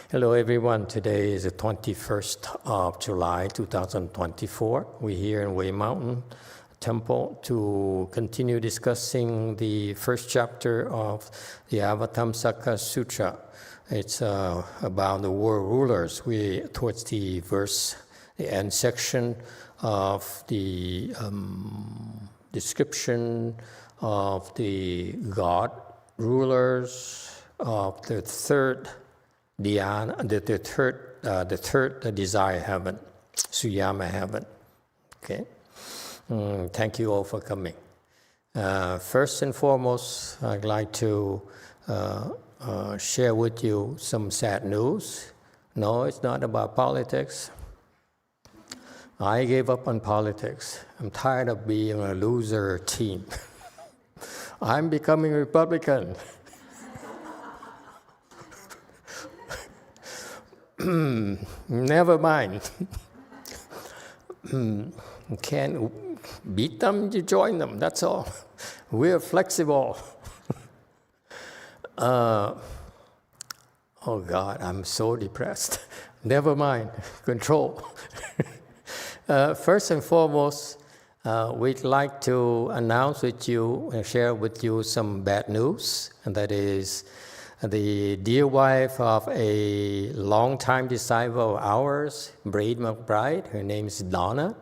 Hello everyone, today is the 21st of July 2024. We're here in Way Mountain Temple to continue discussing the first chapter of the Avatamsaka Sutra. It's about the world rulers. We're towards the end section of the description of the God rulers of the third dhyana, the third desire heaven, Suyama heaven. Okay. Thank you all for coming. First and foremost, I'd like to share with you some sad news. No, it's not about politics. I gave up on politics. I'm tired of being a loser team. I'm becoming a Republican. Never mind. Can't beat them, you join them, that's all. We're flexible. Oh God, I'm so depressed. Never mind, control. First and foremost, we'd like to announce with you and share with you some bad news, and that is the dear wife of a longtime disciple of ours, Braid McBride, her name is Donna.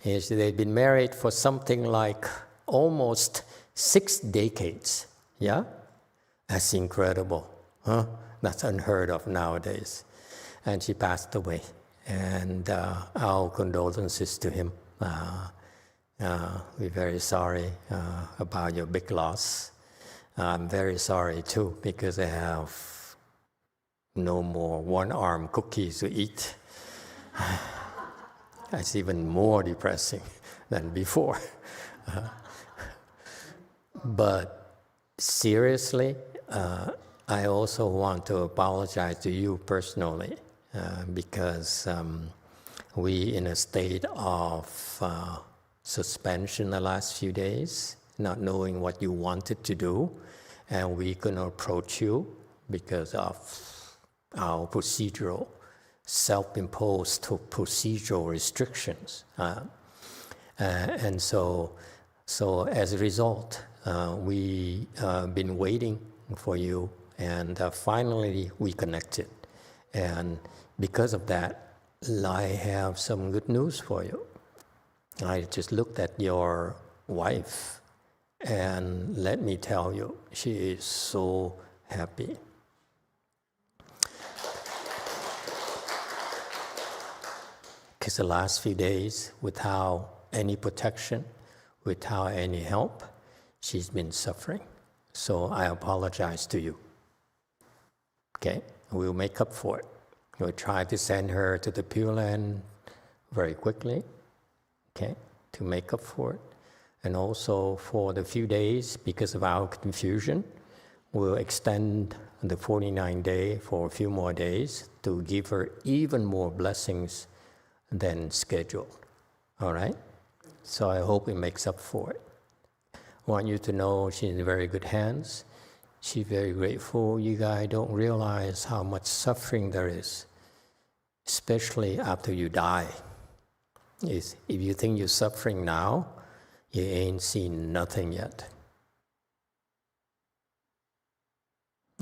They've been married for something like almost 6 decades. Yeah? That's incredible. Huh? That's unheard of nowadays. And she passed away. And our condolences to him. We're very sorry about your big loss. I'm very sorry too, because I have no more one-arm cookies to eat. That's even more depressing than before. But seriously, I also want to apologize to you personally, because we in a state of suspension the last few days, not knowing what you wanted to do, and we couldn't approach you because of our procedural, self-imposed procedural restrictions. And so as a result, we been waiting for you, and finally we connected. And because of that, I have some good news for you. I just looked at your wife, and let me tell you, she is so happy. Because the last few days, without any protection, without any help, she's been suffering. So I apologize to you. Okay? We'll make up for it. We'll try to send her to the Pureland very quickly, okay, to make up for it. And also for the few days, because of our confusion, we'll extend the 49-day for a few more days to give her even more blessings than scheduled. All right? So I hope it makes up for it. I want you to know she's in very good hands. She's very grateful. You guys don't realize how much suffering there is, especially after you die. If you think you're suffering now, you ain't seen nothing yet.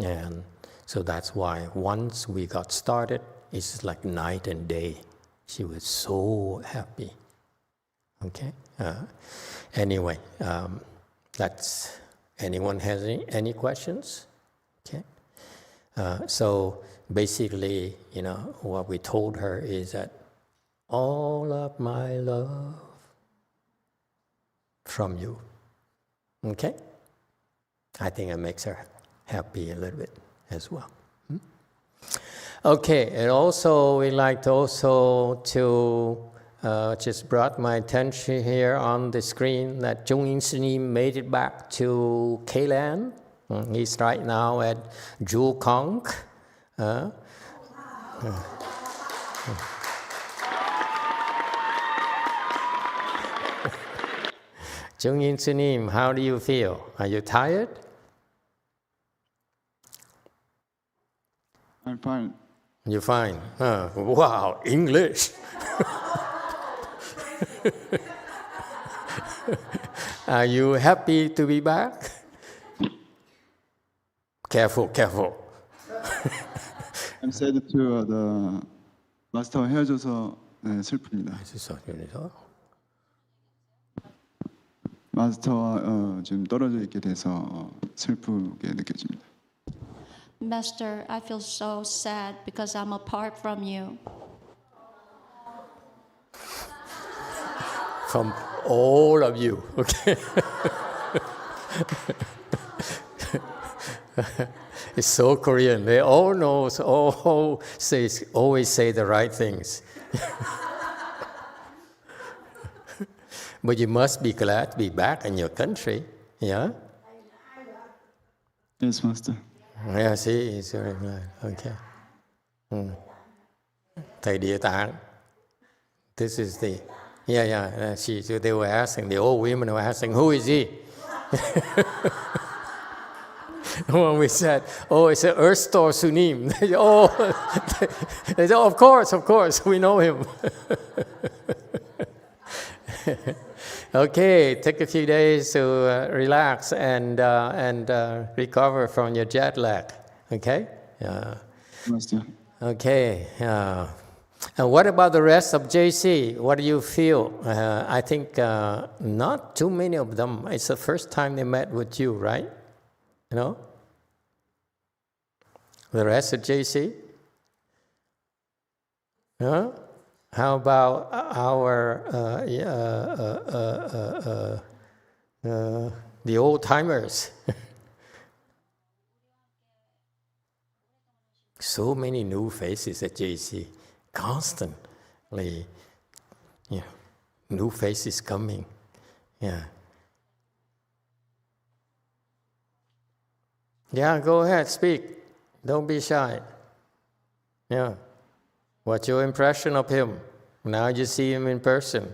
And so that's why once we got started, it's like night and day. She was so happy. Okay? Anyway, that's... Anyone has any questions? Okay. So basically, what we told her is that all of my love from you. Okay? I think it makes her happy a little bit as well. Okay, and also we like to just brought my attention here on the screen that Chung Yin Sini made it back to K-Land. He's right now at Jewel Kong. Chung Yin Sini, how do you feel? Are you tired? I'm fine. You fine? Wow, English. Are you happy to be back? Careful, careful. I'm sad to the 마스터와 헤어져서 슬픕니다. 마스터와 지금 떨어져 있게 돼서 슬프게 느껴집니다. Master, I feel so sad because I'm apart from you. From all of you, okay? It's so Korean. They all know, always say the right things. But you must be glad to be back in your country, yeah? Yes, Master. Yeah, see, it's very glad. Okay. Thầy Địa Tạng. This is the... Yeah. They were asking, the old women were asking, who is he? When we said, it's an Earth Store Sunim. They said, of course, we know him. Okay, take a few days to relax and recover from your jet lag. Okay? Master. Okay. And what about the rest of JC? What do you feel? I think not too many of them. It's the first time they met with you, right? You know? The rest of JC? Huh? How about the old timers? So many new faces at JC, constantly. Yeah, new faces coming. Yeah. Yeah, go ahead, speak. Don't be shy. Yeah. What's your impression of him? Now you see him in person.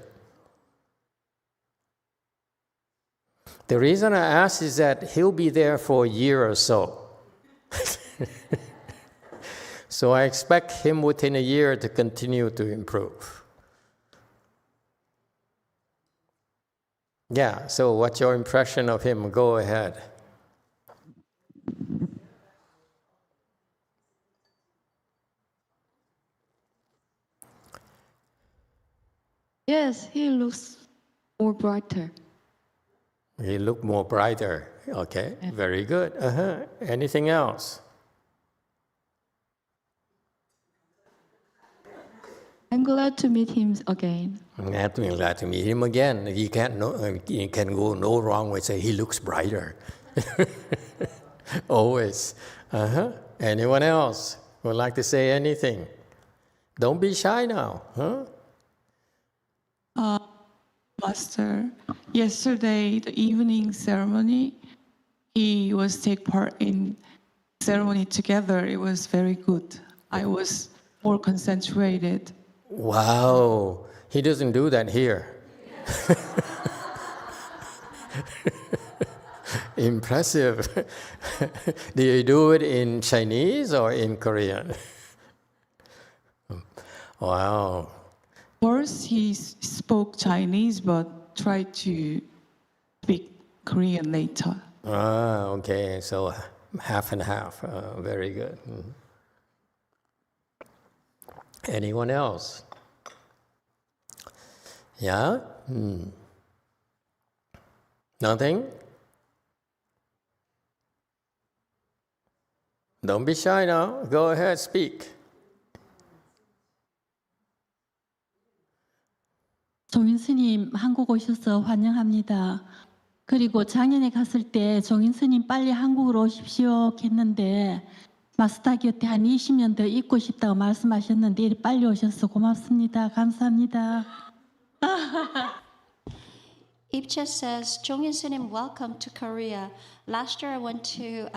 The reason I ask is that he'll be there for a year or so. So I expect him within a year to continue to improve. Yeah, so what's your impression of him? Go ahead. Yes, he looks more brighter. He looked more brighter. Okay, very good. Anything else? I'm glad to meet him again. I'm glad to meet him again. You can go no wrong with saying he looks brighter. Always. Anyone else would like to say anything? Don't be shy now. Master, yesterday, the evening ceremony, he was take part in ceremony together. It was very good. I was more concentrated. Wow, he doesn't do that here. Impressive. Do you do it in Chinese or in Korean? Wow. First, he spoke Chinese, but tried to speak Korean later. Okay, so half and half. Very good. Anyone else? Yeah? Nothing? Don't be shy now. Go ahead, speak. 정인 스님 한국 오셔서 환영합니다. 그리고 작년에 갔을 때 정인 스님 빨리 한국으로 오십시오 했는데 마스터 곁에 한 20년 더 있고 싶다고 말씀하셨는데 빨리 오셔서 고맙습니다. 감사합니다. Ipcha says, Jongin Sinim, welcome to Korea. Last year I went to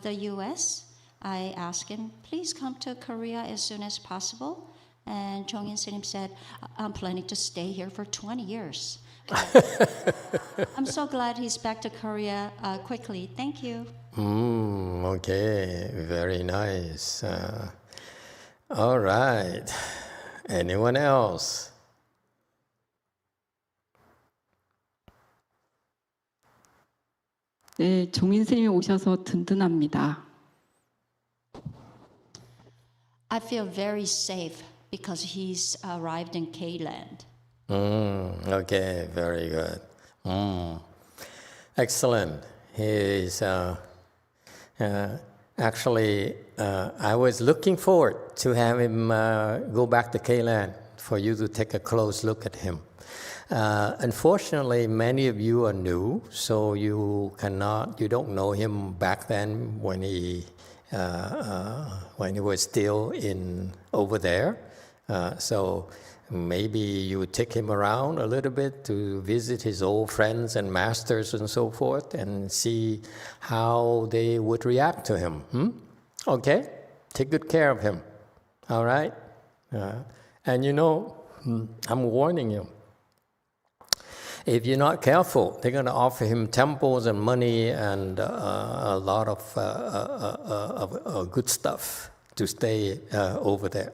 the US. I asked him, please come to Korea as soon as possible. And Jongin Sinim said, I'm planning to stay here for 20 years. I'm so glad he's back to Korea quickly. Thank you. Okay, very nice. All right. Anyone else? 네, 종인 스님이 오셔서 든든합니다. I feel very safe because he's arrived in K-Land. Okay, very good. Excellent. He's actually, I was looking forward to have him go back to K-Land for you to take a close look at him. Unfortunately, many of you are new, so you don't know him back then when he was still over there. So maybe you would take him around a little bit to visit his old friends and masters and so forth and see how they would react to him. Okay? Take good care of him. All right? And I'm warning you. If you're not careful, they're going to offer him temples and money and a lot of good stuff to stay over there.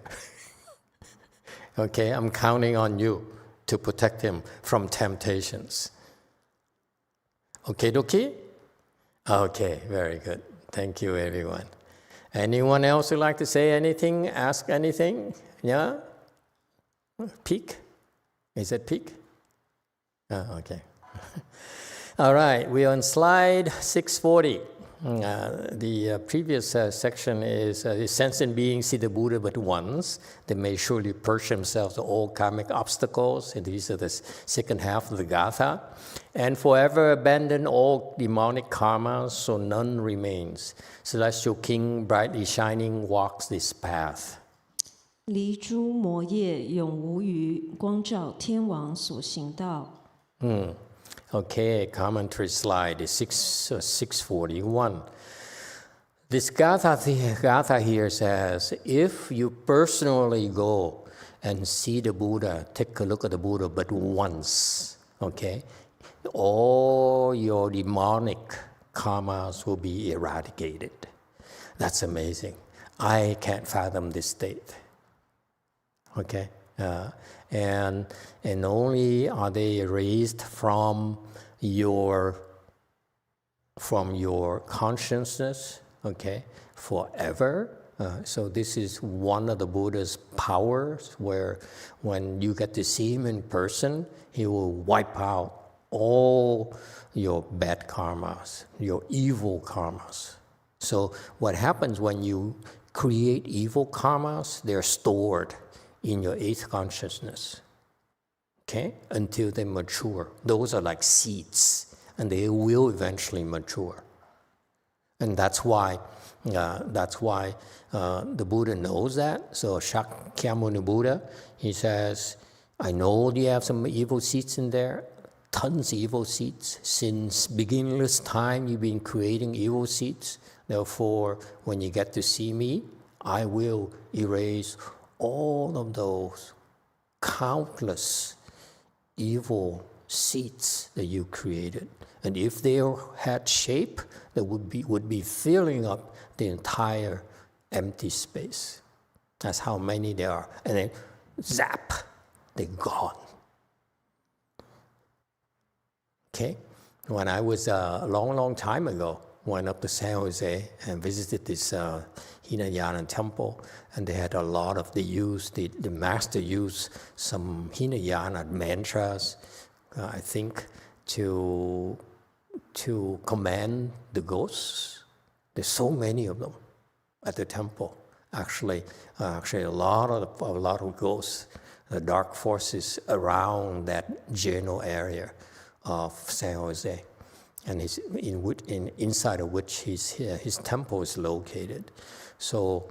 Okay, I'm counting on you to protect him from temptations. Okay, dokie? Okay, very good. Thank you, everyone. Anyone else who'd like to say anything, ask anything? Yeah? Peek? Is it peek? Okay. All right, we're on slide 640. The previous section is sentient beings see the Buddha but once. They may surely purge themselves of all karmic obstacles. And these are the second half of the Gatha. And forever abandon all demonic karmas, so none remains. Celestial King, brightly shining, walks this path. 离诸魔业永无余，光照天王所行道。Okay, commentary slide is 641. This Gatha here says, if you personally go and see the Buddha, take a look at the Buddha but once, okay, all your demonic karmas will be eradicated. That's amazing. I can't fathom this state. Okay? And only are they erased from your consciousness, okay, forever. So this is one of the Buddha's powers, where when you get to see him in person, he will wipe out all your bad karmas, your evil karmas. So what happens when you create evil karmas? They're stored in your eighth consciousness, okay, until they mature. Those are like seeds, and they will eventually mature. And that's why the Buddha knows that. So Shakyamuni Buddha, he says, I know you have some evil seeds in there, tons of evil seeds. Since beginningless time, you've been creating evil seeds. Therefore, when you get to see me, I will erase all of those countless evil seeds that you created. And if they had shape, they would be filling up the entire empty space. That's how many there are. And then zap, they're gone. Okay? When I was a long time ago, went up to San Jose and visited this Hinayana temple, and they had a lot of, the master used some Hinayana mantras, I think, to command the ghosts. There's so many of them at the temple. Actually, a lot of ghosts, the dark forces around that general area of San Jose, and inside of which his temple is located. So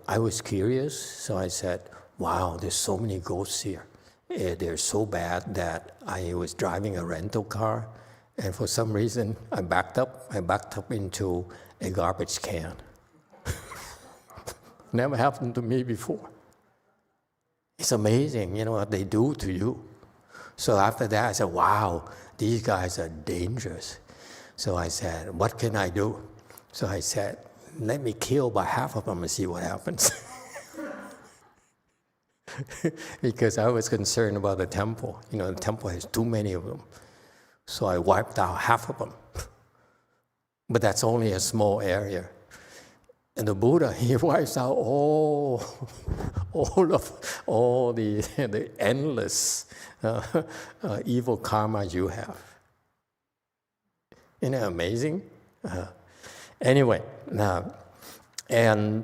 I was curious. So I said, "Wow, there's so many ghosts here. They're so bad that I was driving a rental car, and for some reason I backed up into a garbage can." Never happened to me before. It's amazing, what they do to you. So after that, I said, wow, these guys are dangerous. So I said, what can I do? So I said, let me kill by half of them and see what happens. because I was concerned about the temple. You know, the temple has too many of them. So I wiped out half of them. But that's only a small area. And the Buddha, he wipes out all the endless evil karma you have. Isn't it amazing? Anyway, and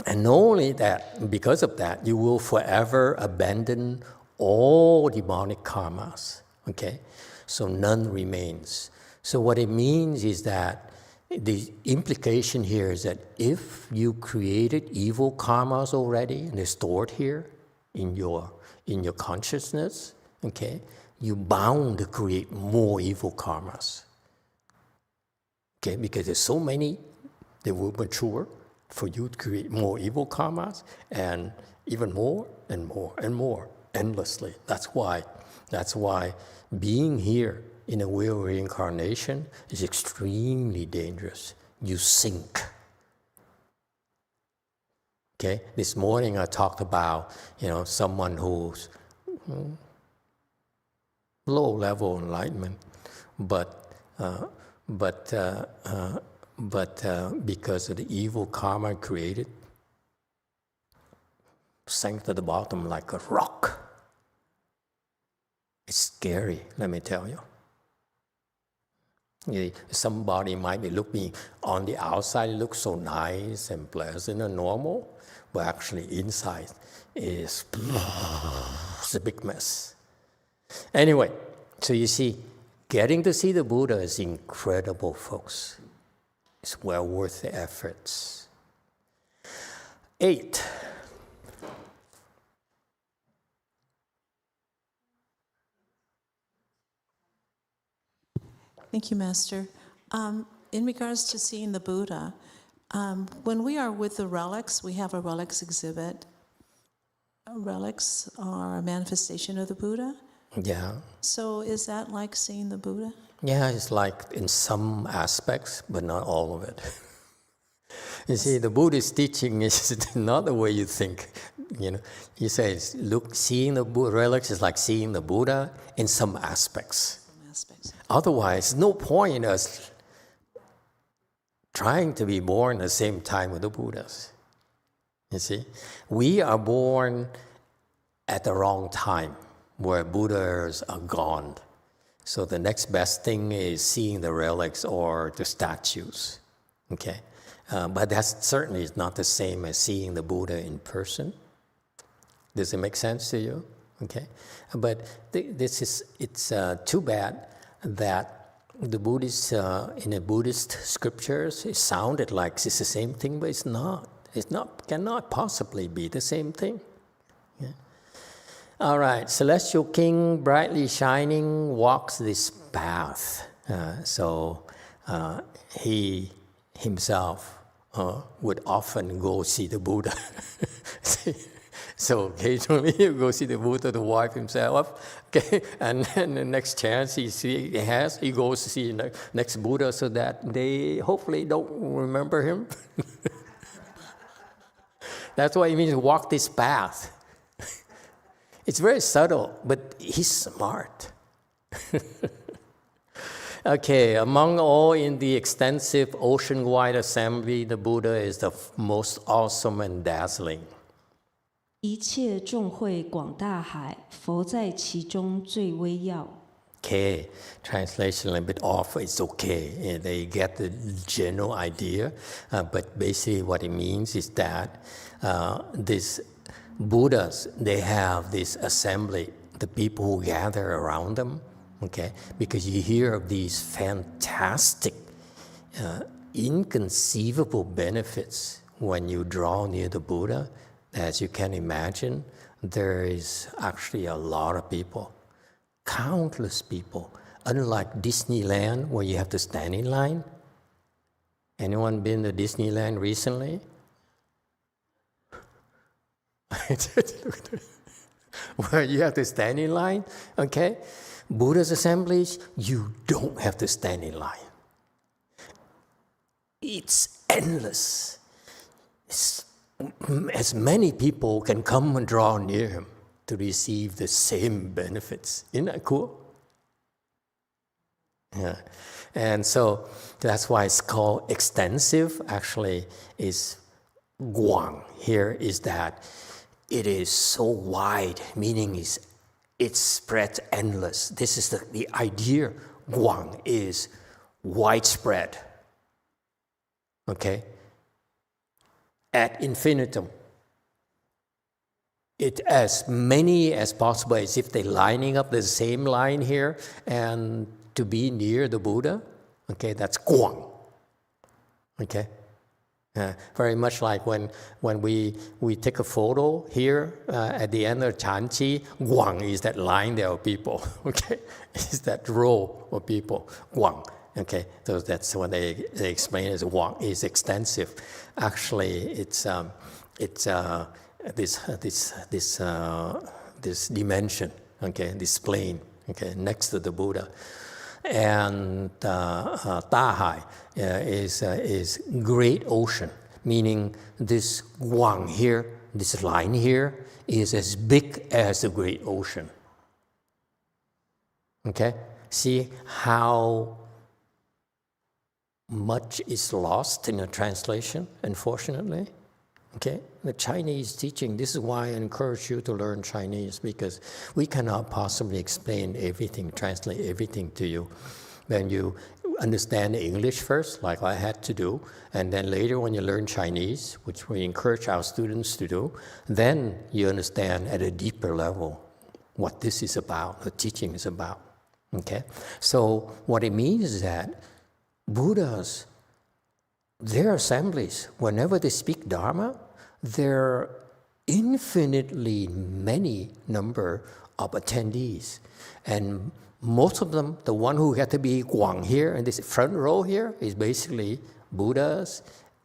not only that, because of that, you will forever abandon all demonic karmas. Okay, so none remains. So what it means is that the implication here is that if you created evil karmas already and they're stored here in your consciousness, okay, you're bound to create more evil karmas. Okay, because there's so many, they will mature for you to create more evil karmas and even more and more and more endlessly. That's why being here in a real reincarnation is extremely dangerous. You sink. Okay, this morning I talked about, someone who's low-level enlightenment, but because of the evil karma created, sank to the bottom like a rock. It's scary, let me tell you. Somebody might be looking on the outside, it looks so nice and pleasant and normal, but actually inside is a big mess. Anyway, so you see, getting to see the Buddha is incredible, folks. It's well worth the efforts. 8. Thank you, Master. In regards to seeing the Buddha, when we are with the relics, we have a relics exhibit. Relics are a manifestation of the Buddha. Yeah. So is that like seeing the Buddha? Yeah, it's like in some aspects, but not all of it. You see, the Buddhist teaching is not the way you think. He says, look, seeing the relics is like seeing the Buddha in some aspects. Otherwise, no point in us trying to be born at the same time with the Buddhas. You see, we are born at the wrong time, where Buddhas are gone. So the next best thing is seeing the relics or the statues. Okay, but that certainly is not the same as seeing the Buddha in person. Does it make sense to you? Okay, but it's too bad that the Buddhists, in the Buddhist scriptures, it sounded like it's the same thing, but it's not. Cannot possibly be the same thing. Yeah. All right, celestial king, brightly shining, walks this path. So he himself would often go see the Buddha. So occasionally he'll go see the Buddha to wipe himself up, okay? And then the next chance he goes to see the next Buddha so that they hopefully don't remember him. That's what it means to walk this path. It's very subtle, but he's smart. Okay, among all in the extensive ocean-wide assembly, the Buddha is the most awesome and dazzling. 一切众会广大海，佛在其中最微耀。 Okay, translation a little bit off, it's okay. They get the general idea, but basically what it means is that these Buddhas, they have this assembly, the people who gather around them, okay? Because you hear of these fantastic, inconceivable benefits when you draw near the Buddha. As you can imagine, there is actually a lot of people, countless people. Unlike Disneyland, where you have to stand in line. Anyone been to Disneyland recently? Where you have to stand in line, okay? Buddha's assemblies, you don't have to stand in line. It's endless. It's as many people can come and draw near him to receive the same benefits. Isn't that cool? Yeah. And so that's why it's called extensive. Actually, is guang. Here is that it is so wide, meaning it spreads endless. This is the idea. Guang is widespread. Okay? Ad infinitum. It as many as possible, as if they're lining up the same line here, and to be near the Buddha. Okay, that's guang. Okay? Very much like when we take a photo here at the end of Chanchi, guang is that line there of people. Okay? Is that row of people. Guang. Okay, so that's what they explain as guang is extensive. Actually, it's this dimension, okay, this plane, okay, next to the Buddha. And Tahai is great ocean, meaning this guang here, this line here, is as big as the great ocean. Okay? See how much is lost in a translation, unfortunately. Okay? The Chinese teaching, this is why I encourage you to learn Chinese, because we cannot possibly explain everything, translate everything to you. When you understand English first, like I had to do, and then later when you learn Chinese, which we encourage our students to do, then you understand at a deeper level what this is about, the teaching is about. Okay? So what it means is that Buddhas, their assemblies, whenever they speak Dharma, there are infinitely many number of attendees. And most of them, the one who had to be guang here, in this front row here, is basically Buddhas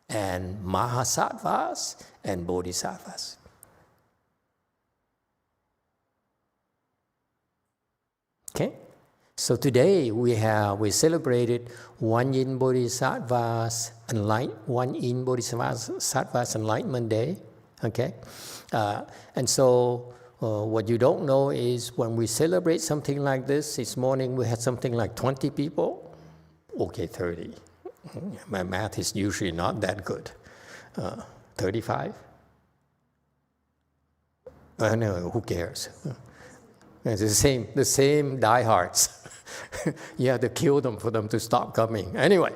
and Mahasattvas and Bodhisattvas. Okay? So today we celebrated One Yin Bodhisattva's Enlightenment Day. Okay, and so what you don't know is when we celebrate something like this morning we had something like 20 people. Okay, 30. My math is usually not that good. 35. Anyway, who cares? It's the same diehards. You have to kill them for them to stop coming. Anyway,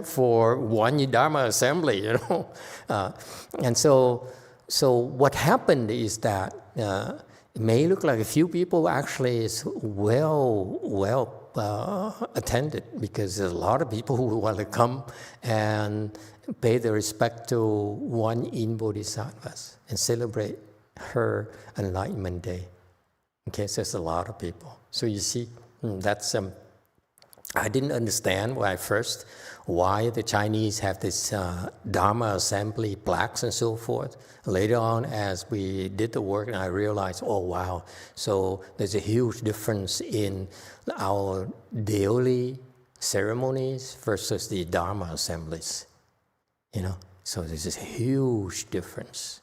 for one Dharma assembly, you know. And so what happened is that it may look like a few people, actually is well attended, because there's a lot of people who want to come and pay their respect to One Yin Bodhisattvas and celebrate her Enlightenment Day. Okay, so there's a lot of people. So you see, that's I didn't understand why the Chinese have this Dharma assembly plaques and so forth. Later on, as we did the work, and I realized, oh wow, so there's a huge difference in our daily ceremonies versus the Dharma assemblies. You know, so there's this huge difference.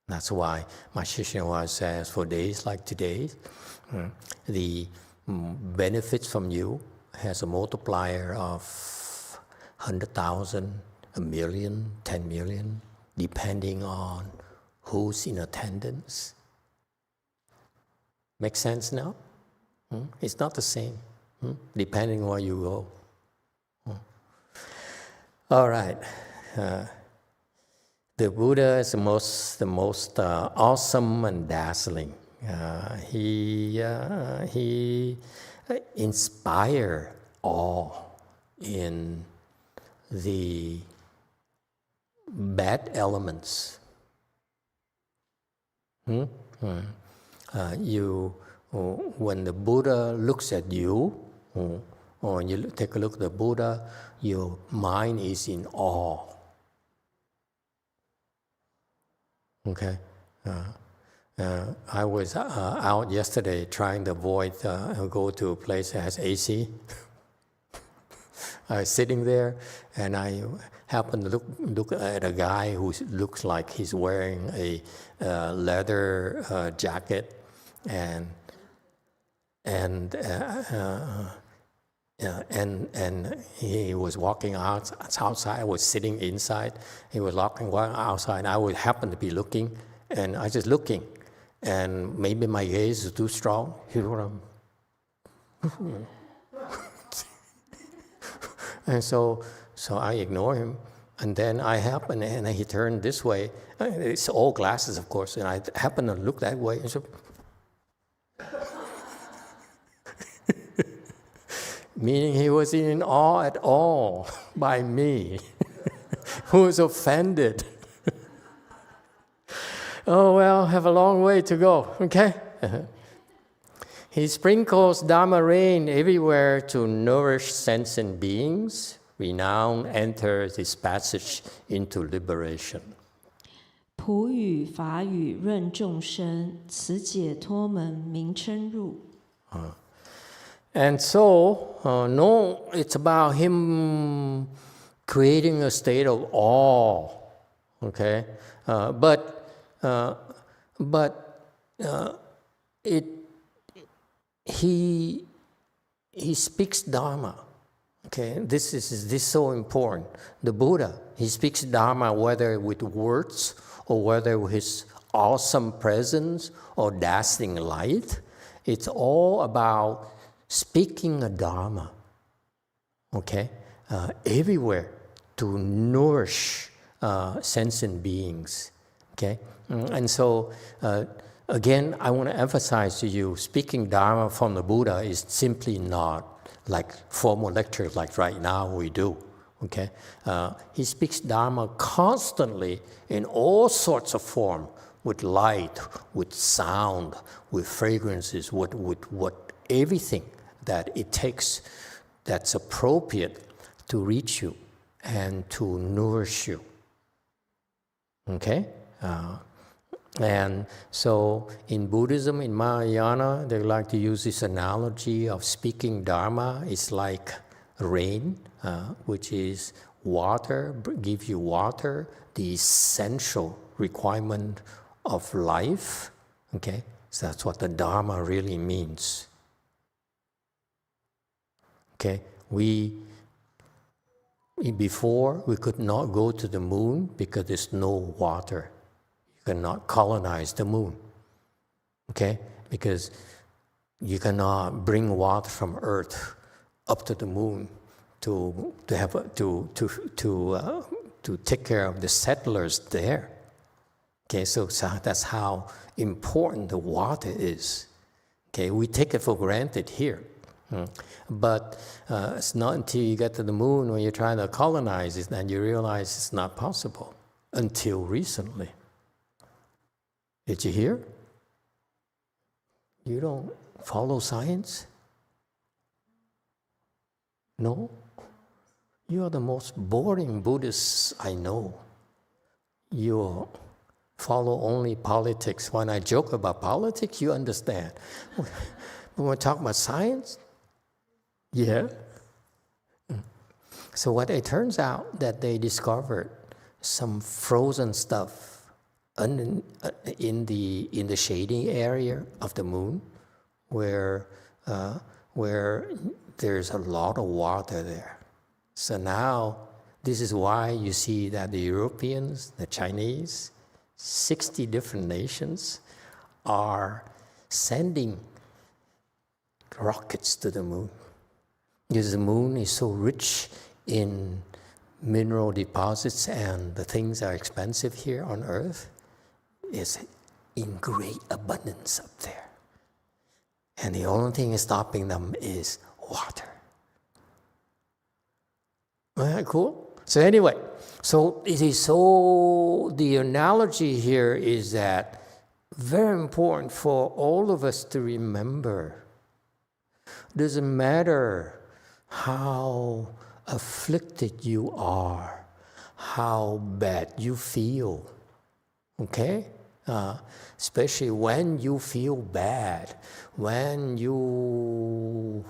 That's why my Shishyanwa says, for days like today, the benefits from you has a multiplier of 100,000, 1,000,000, 10 million, depending on who's in attendance. Make sense now? It's not the same, depending where you go. All right. The Buddha is the most awesome and dazzling. He inspired awe in the bad elements. When the Buddha looks at you, or you take a look at the Buddha, your mind is in awe. Okay, I was out yesterday trying to avoid go to a place that has AC. I was sitting there and I happened to look at a guy who looks like he's wearing a leather jacket, and he was walking outside. I was sitting inside. He was walking outside. I would happen to be looking, and I just looking, and maybe my gaze is too strong. You know what I'm. And so I ignore him, and then I happen, and he turned this way. It's all glasses, of course, and I happen to look that way. And so, meaning he was in awe at all by me, who was offended. Oh, well, have a long way to go, okay? He sprinkles Dharma rain everywhere to nourish sentient beings. Renown enters this passage into liberation. 普语法语润众生，此解脱门名称入。 And so, no, it's about him creating a state of awe, okay? But he speaks Dharma. Okay, this is so important. The Buddha, he speaks Dharma whether with words or whether with his awesome presence or dazzling light. It's all about speaking a Dharma. Okay, everywhere to nourish sentient beings. Okay, and so. Again, I want to emphasize to you, speaking Dharma from the Buddha is simply not like formal lectures like right now we do, okay? He speaks Dharma constantly in all sorts of form, with light, with sound, with fragrances, with everything that it takes that's appropriate to reach you and to nourish you, okay? And so in Buddhism, in Mahayana, they like to use this analogy of speaking Dharma. It's like rain, which is water, give you water, the essential requirement of life. Okay, so that's what the Dharma really means. Okay, before we could not go to the moon because there's no water. You cannot colonize the moon, okay? Because you cannot bring water from Earth up to the moon to take care of the settlers there. Okay, so that's how important the water is. Okay, we take it for granted here, but it's not until you get to the moon when you're trying to colonize it that you realize it's not possible. Until recently. Did you hear? You don't follow science? No? You are the most boring Buddhists I know. You follow only politics. When I joke about politics, you understand. But when we talk about science, yeah. So what it turns out that they discovered some frozen stuff in the shady area of the moon, where there's a lot of water there. So now this is why you see that the Europeans, the Chinese, 60 different nations are sending rockets to the moon, because the moon is so rich in mineral deposits and the things that are expensive here on Earth. Is in great abundance up there. And the only thing stopping them is water. All right, cool? So anyway, so the analogy here is that very important for all of us to remember. Doesn't matter how afflicted you are, how bad you feel, okay? Especially when you feel bad, when you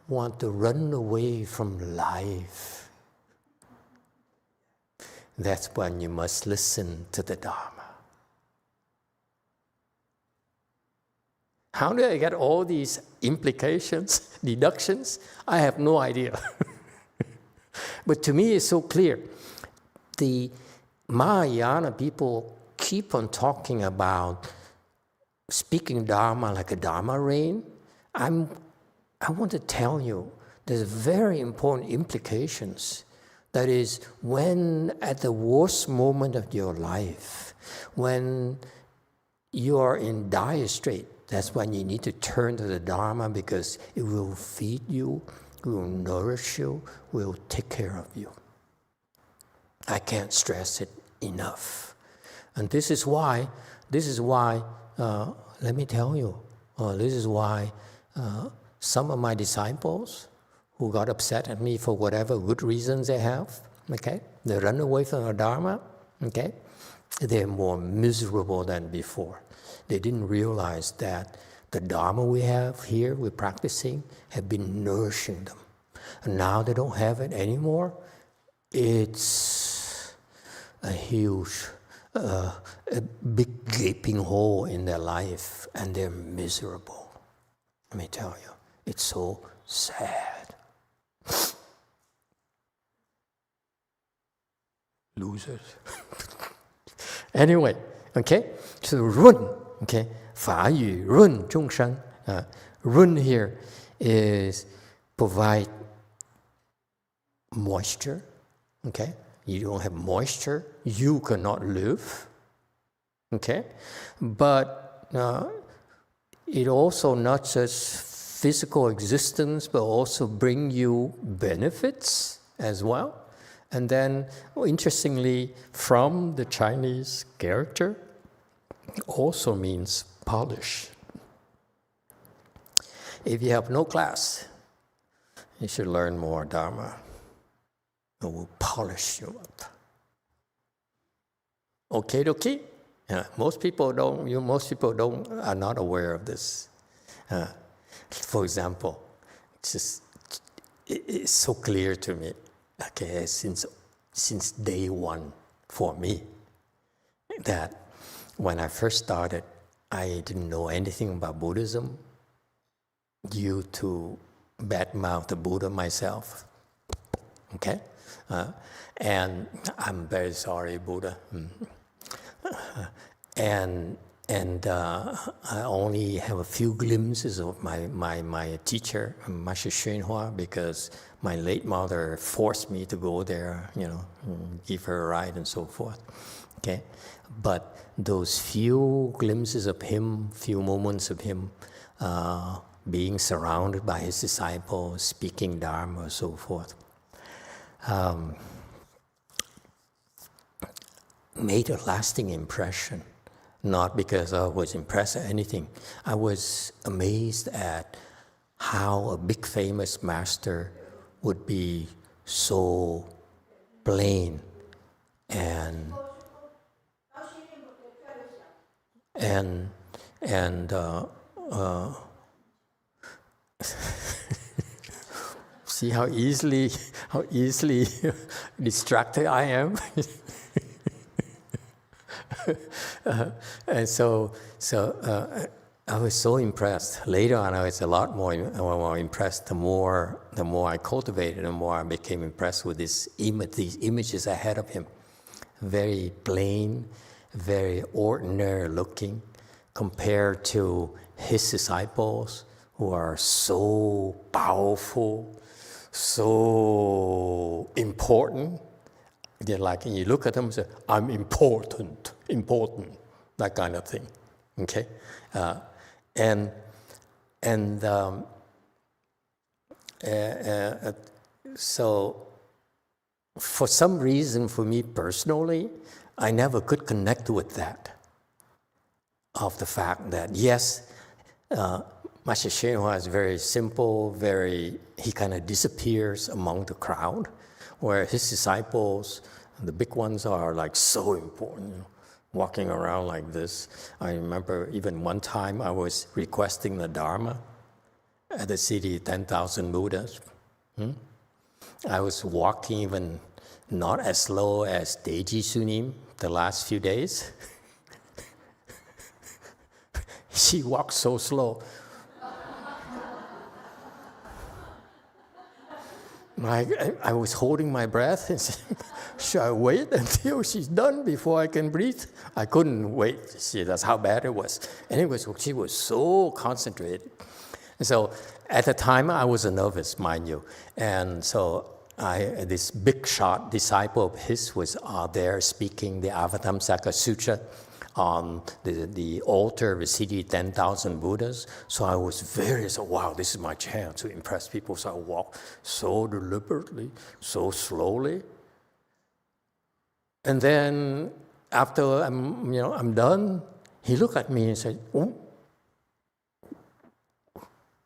want to run away from life. that's when you must listen to the Dharma. How do I get all these implications, deductions? I have no idea. But to me, it's so clear. The Mahayana people keep on talking about speaking Dharma like a Dharma rain. I want to tell you, there's very important implications. That is, when at the worst moment of your life, when you are in dire strait, that's when you need to turn to the Dharma because it will feed you, it will nourish you, will take care of you. I can't stress it enough. And this is why, let me tell you, this is why some of my disciples who got upset at me for whatever good reasons they have, okay, they run away from the Dharma, okay, they're more miserable than before. They didn't realize that the Dharma we have here, we're practicing, have been nourishing them. And now they don't have it anymore. It's a huge, a big gaping hole in their life, and they're miserable. Let me tell you, it's so sad. Losers. Anyway, okay, so run, okay, 法语润众生. Run here is provide moisture, okay? You don't have moisture, you cannot live, okay? But it also not just physical existence, but also bring you benefits as well. And then, interestingly, from the Chinese character, also means polish. If you have no class, you should learn more Dharma. It will polish you up. Okay, dokie? Most people are not aware of this. For example, it's so clear to me. Okay, since day one for me, that when I first started, I didn't know anything about Buddhism due to badmouth the Buddha myself. Okay, and I'm very sorry, Buddha. And I only have a few glimpses of my teacher, masteryonghua, because my late mother forced me to go there, give her a ride and so forth. Okay, but those few glimpses of him, few moments of him being surrounded by his disciples, speaking Dharma and so forth, made a lasting impression. Not because I was impressed or anything. I was amazed at how a big famous master would be so plain and see how easily distracted I am. And so I was so impressed. Later on, I was a lot more impressed. The more I cultivated, the more I became impressed with these images I had of him. Very plain, very ordinary looking, compared to his disciples, who are so powerful, so important. They're like, and you look at them and say, I'm important, that kind of thing, okay? So for some reason, for me personally, I never could connect with that, of the fact that, yes, masteryonghua is very simple, he kind of disappears among the crowd, where his disciples, the big ones, are like so important, walking around like this. I remember even one time I was requesting the Dharma at the city 10,000 Buddhas. I was walking even not as slow as Deji Sunim the last few days. She walks so slow. I was holding my breath and saying, should I wait until she's done before I can breathe? I couldn't wait. See, that's how bad it was. Anyway, so she was so concentrated. And so at the time, I was nervous, mind you. And so this big shot disciple of his was there speaking the Avatamsaka Sutra on the altar recited 10,000 Buddhas. So I was wow, this is my chance to impress people. So I walked so deliberately, so slowly. And then after I'm done, he looked at me and said, oh,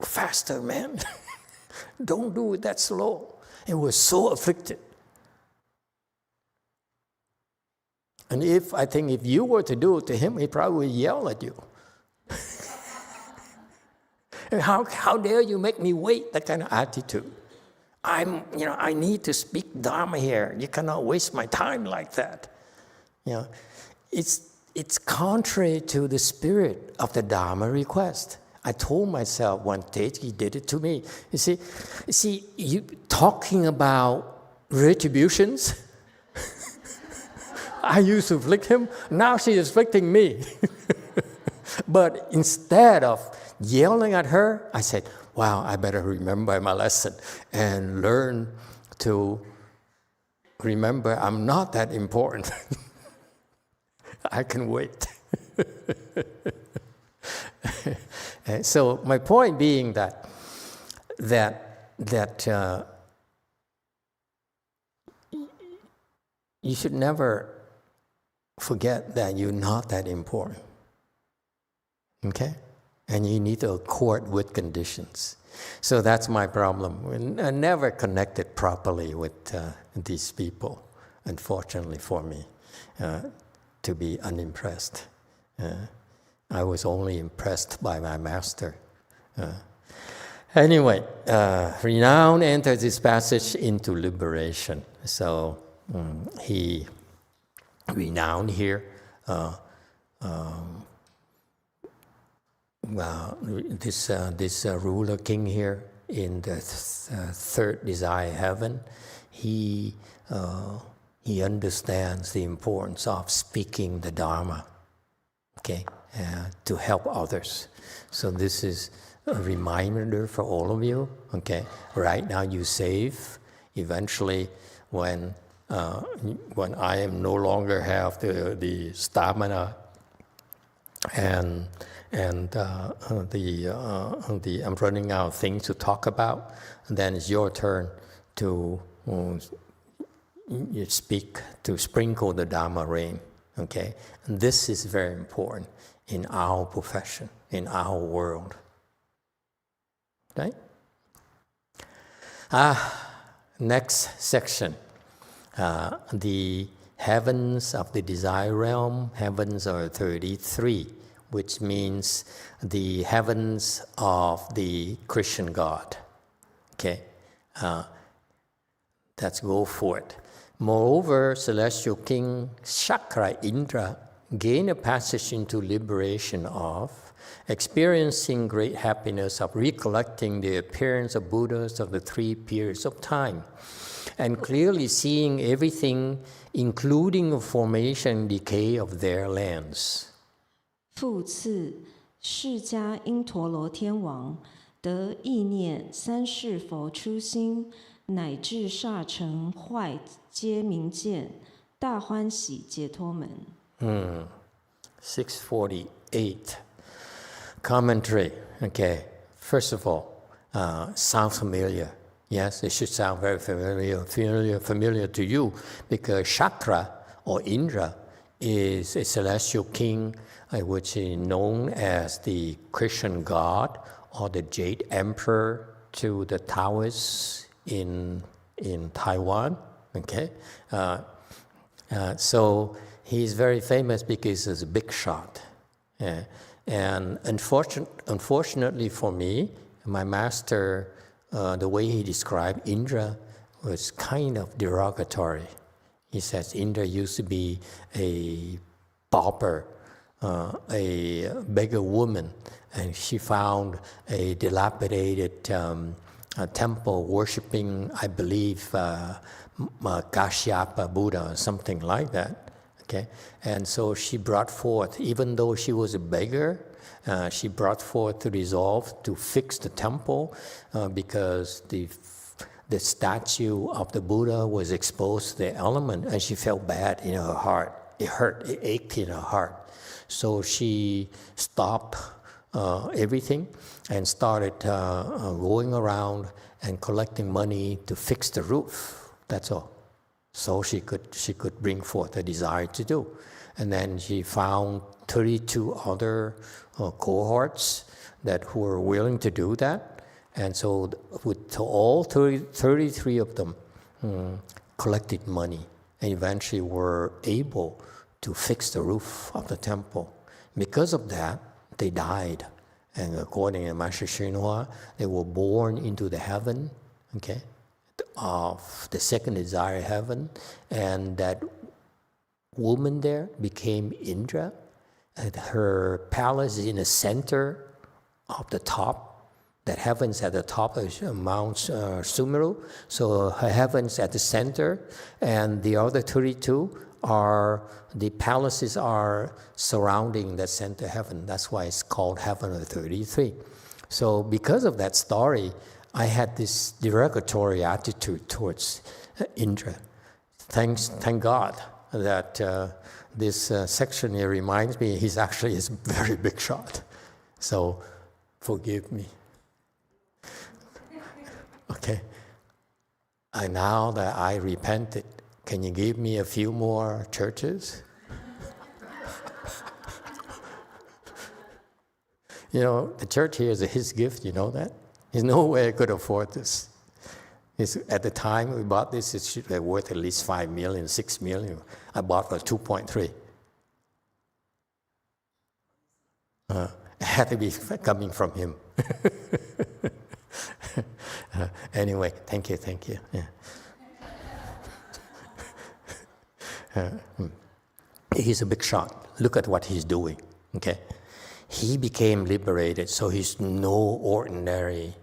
faster, man. Don't do it that slow. He was so afflicted. And I think if you were to do it to him, he probably would yell at you. And how dare you make me wait? That kind of attitude. I need to speak Dharma here. You cannot waste my time like that. It's contrary to the spirit of the Dharma request. I told myself one day, he did it to me. You see, you talking about retributions. I used to afflict him. Now she is afflicting me. But instead of yelling at her, I said, wow, I better remember my lesson and learn to remember I'm not that important. I can wait. So my point being that you should never forget that you're not that important. Okay? And you need to accord with conditions. So that's my problem. I never connected properly with these people, unfortunately for me, to be unimpressed. I was only impressed by my master. Anyway, renown enters this passage into liberation. So he renowned here. This ruler king here in the third desire heaven, he understands the importance of speaking the Dharma, okay, to help others. So this is a reminder for all of you, okay. Right now you save. Eventually, when I am no longer have the stamina and I'm running out of things to talk about, then it's your turn to you speak, to sprinkle the Dharma rain, okay? And this is very important in our profession, in our world, right? Next section, the heavens of the desire realm. Heavens are 33, which means the heavens of the Christian God. Okay, let's go for it. Moreover, celestial king Shakra Indra gained a passage into liberation of experiencing great happiness of recollecting the appearance of Buddhas of the three periods of time, and clearly seeing everything, including the formation and decay of their lands. 复次，释迦因陀罗天王得意念三世佛初心，乃至刹尘坏皆明见，大欢喜解脱门。648 commentary. Okay, first of all, sounds familiar. Yes, it should sound very familiar to you, because Shakra or Indra is a celestial king, which is known as the Christian God or the Jade Emperor to the Taoists in Taiwan. Okay, so he's very famous because he's a big shot. And unfortunately for me, my master, the way he described Indra was kind of derogatory. He says Indra used to be a pauper, a beggar woman, and she found a dilapidated temple worshipping, I believe, Kashyapa Buddha or something like that. Okay, and so she brought forth, even though she was a beggar, she brought forth the resolve to fix the temple because the statue of the Buddha was exposed to the element, and she felt bad in her heart. It hurt, it ached in her heart. So she stopped everything and started going around and collecting money to fix the roof. That's all. So she could bring forth a desire to do. And then she found 32 other cohorts who were willing to do that. And so with all 33 of them collected money and eventually were able to fix the roof of the temple. Because of that, they died. And according to Master Shinhua, they were born into the heaven, okay, of the second desire heaven. And that woman there became Indra. And her palace is in the center of the top. That heaven's at the top of Mount Sumeru. So her heaven's at the center, and the other 32 the palaces are surrounding that center heaven. That's why it's called Heaven of 33. So because of that story, I had this derogatory attitude towards Indra. Thank God that this section here reminds me he's actually a very big shot. So forgive me. Okay. And now that I repented, can you give me a few more churches? You know, the church here is his gift, you know that? There's no way I could afford this. At the time we bought this, it should be worth at least 5 million, 6 million. I bought for 2.3. It had to be coming from him. Anyway, thank you. Yeah. He's a big shot. Look at what he's doing. Okay, he became liberated, so he's no ordinary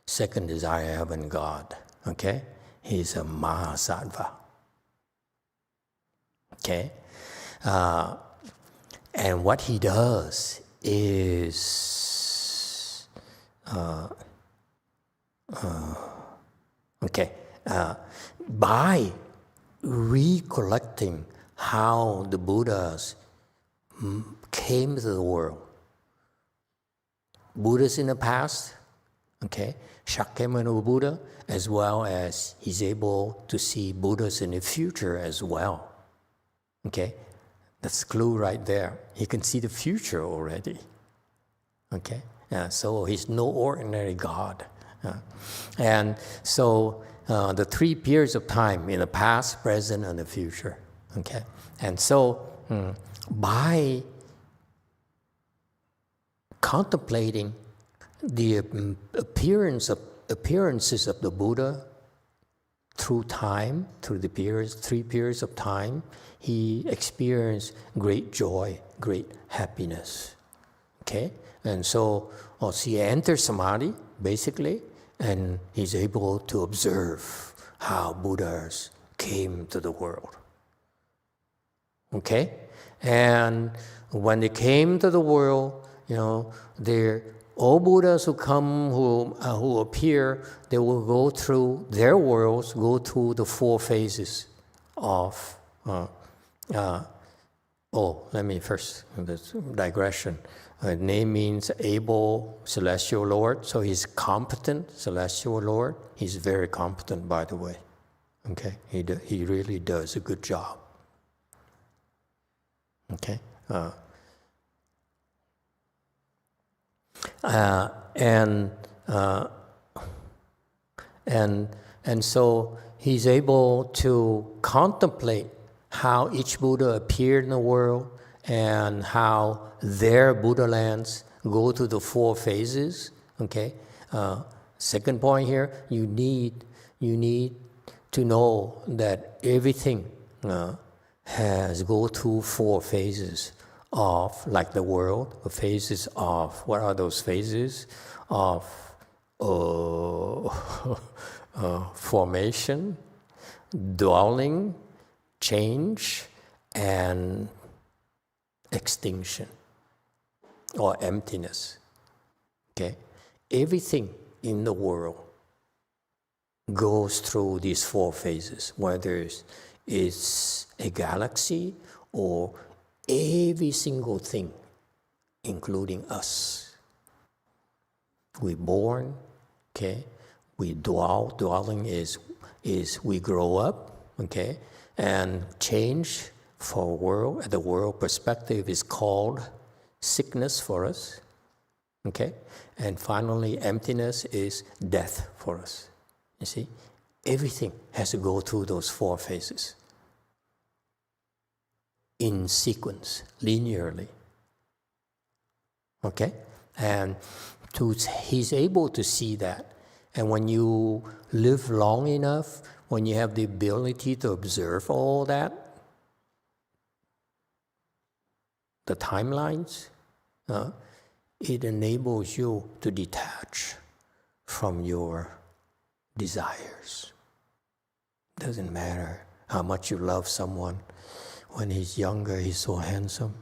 second desire heaven God. Okay, he's a Mahasattva. Okay, and what he does is by recollecting how the Buddhas came to the world. Buddhas in the past, okay, Shakyamuni Buddha, as well as he's able to see Buddhas in the future as well. Okay, that's clue right there. He can see the future already. Okay, so he's no ordinary God. And so the 3 periods of time in the past, present, and the future. Okay, and so by contemplating the appearances of the Buddha through time, through the 3 periods of time, he experienced great joy, great happiness. Okay, and so he enters samadhi basically. And he's able to observe how Buddhas came to the world. Okay? And when they came to the world, you know, all Buddhas who come, who appear, they will go through their worlds, go through the 4 phases of, let me first, this digression. Name means able celestial Lord, so he's competent celestial Lord. He's very competent, by the way. Okay, he really does a good job. Okay, and so he's able to contemplate how each Buddha appeared in the world and how their Buddha lands go to the 4 phases. Okay. Second point here, you need to know that everything has go through 4 phases of, like the world, the phases of, what are those phases? Of formation, dwelling, change, and extinction, or emptiness. Okay? Everything in the world goes through these 4 phases, whether it's a galaxy or every single thing, including us. We're born, okay? We dwell. Dwelling is we grow up, okay? And change for world, the world perspective is called sickness for us, okay? And finally, emptiness is death for us. You see, everything has to go through those 4 phases in sequence, linearly. Okay? And he's able to see that. And when you live long enough, when you have the ability to observe all that, the timelines, it enables you to detach from your desires. Doesn't matter how much you love someone. When he's younger, he's so handsome.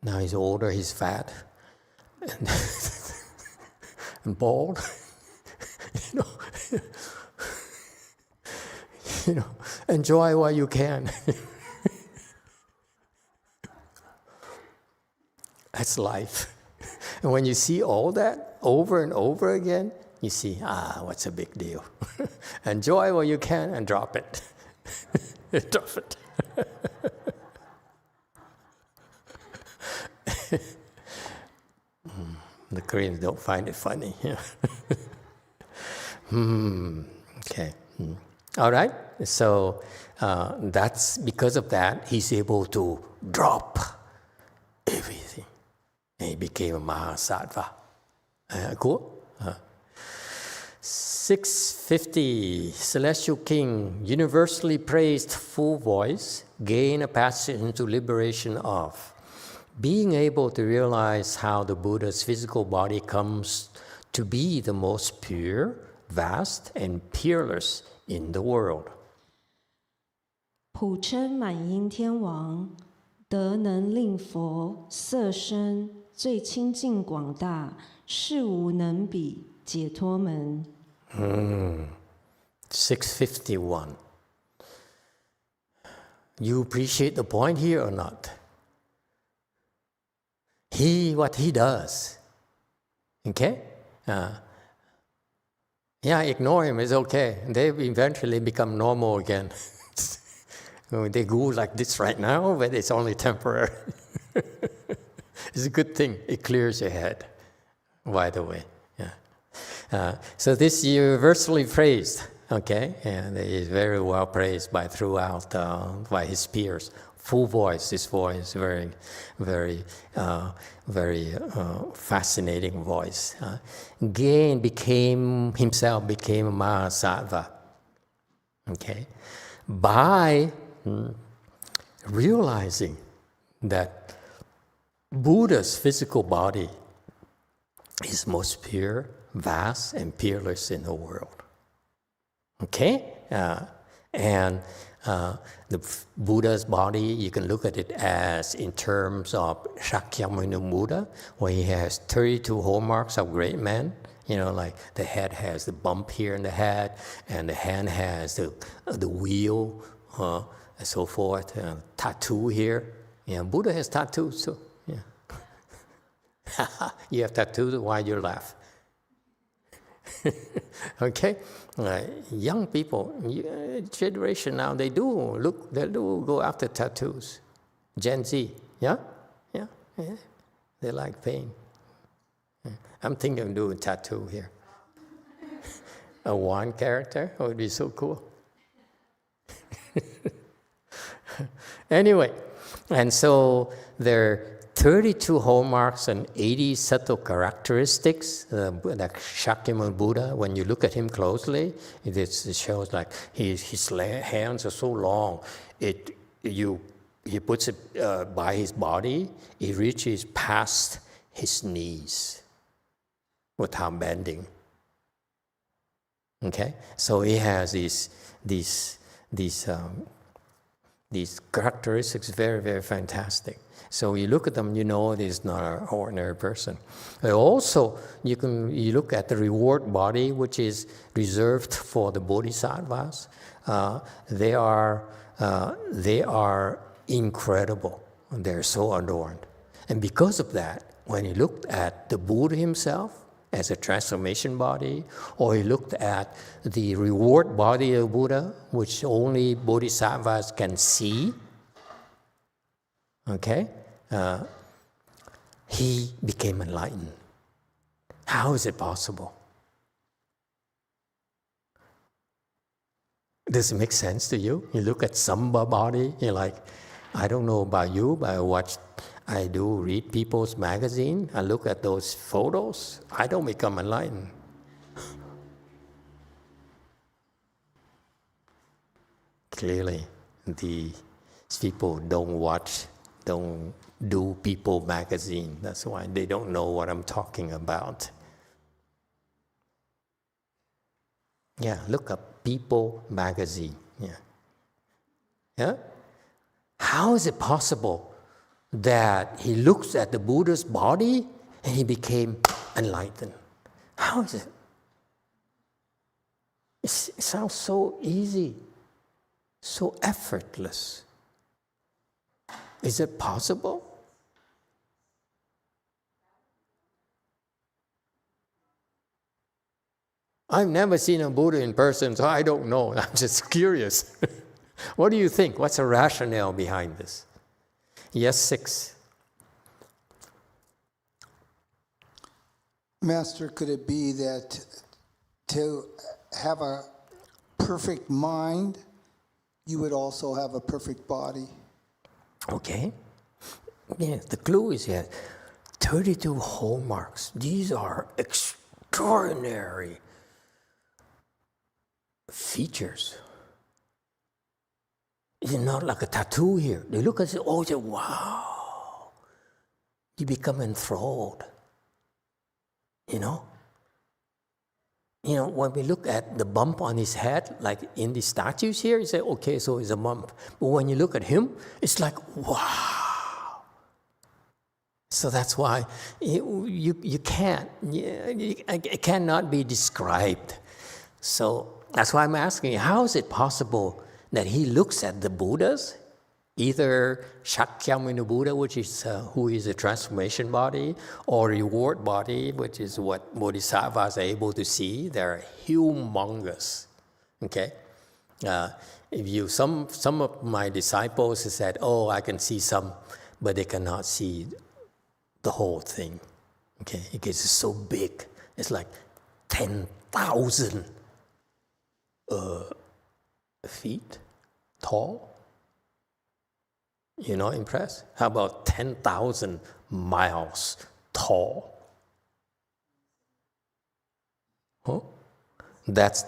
Now he's older, he's fat and, and bald. Enjoy while you can. That's life. And when you see all that over and over again, you see, what's a big deal? Enjoy while you can and drop it. Drop it. The Koreans don't find it funny. Okay. All right. So that's because of that, he's able to drop everything. And he became a Mahasattva. Cool? 650, Celestial King, universally praised full voice, gain a passage into liberation of being able to realize how the Buddha's physical body comes to be the most pure, vast, and peerless in the world. 普称满音天王，得能令佛色身最清净广大，事无能比解脱门。651. You appreciate the point here or not? What he does. Okay? Ignore him, it's okay. They eventually become normal again. They go like this right now, but it's only temporary. It's a good thing. It clears your head, by the way. So this universally praised, okay? And he is very well praised by his peers. Full voice, his voice, very, very, very fascinating voice. Again, became a Mahasattva, okay? By realizing that Buddha's physical body is most pure, vast, and peerless in the world. Okay? And the Buddha's body, you can look at it as in terms of Shakyamuni Buddha, where he has 32 hallmarks of great man. Like the head has the bump here in the head, and the hand has the wheel, and so forth. Tattoo here. Buddha has tattoos too. You have tattoos, why you laugh? Okay? Young people, generation now, they do go after tattoos. Gen Z, yeah? They like pain. I'm thinking of doing a tattoo here. A one character would be so cool. Anyway, and so there are 32 hallmarks and 80 subtle characteristics. Like Shakyamuni Buddha, when you look at him closely, it shows like his hands are so long. He puts it by his body. It reaches past his knees without bending. Okay, so he has these characteristics, very, very fantastic. So you look at them, you know he's not an ordinary person. Also, you look at the reward body, which is reserved for the bodhisattvas. They are incredible. They're so adorned. And because of that, when he looked at the Buddha himself as a transformation body, or he looked at the reward body of Buddha, which only bodhisattvas can see, okay, he became enlightened. How is it possible? Does it make sense to you? You look at Samba body, you're like, I don't know about you, but I do read people's magazine. I look at those photos. I don't become enlightened. Clearly, these people don't do People magazine. That's why they don't know what I'm talking about. Yeah, look up People magazine. Yeah. How is it possible that he looks at the Buddha's body and he became enlightened? How is it? It sounds so easy, so effortless. Is it possible? I've never seen a Buddha in person, so I don't know. I'm just curious. What do you think? What's the rationale behind this? Yes, 6. Master, could it be that to have a perfect mind, you would also have a perfect body? Okay. Yeah, the clue is here. 32 hallmarks. These are extraordinary features. It's not like a tattoo here. They look and say, oh, say, wow. You become enthralled. You know, when we look at the bump on his head, like in the statues here, you say, okay, so it's a bump. But when you look at him, it's like, wow. So that's why it cannot be described. So that's why I'm asking you, how is it possible that he looks at the Buddhas, either Shakyamuni Buddha, which is who is a transformation body, or reward body, which is what bodhisattvas are able to see. They're humongous. Okay, some of my disciples said, "Oh, I can see some," but they cannot see the whole thing. Okay, because it's so big. It's like 10,000 feet tall. You're not impressed? How about 10,000 miles tall? Huh? That's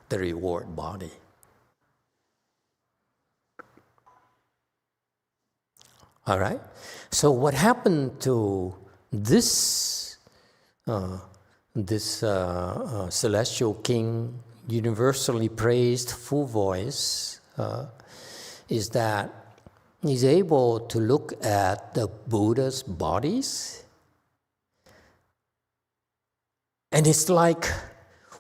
the reward body. All right? So what happened to this celestial king, universally praised, full voice, is that he's able to look at the Buddha's bodies. And it's like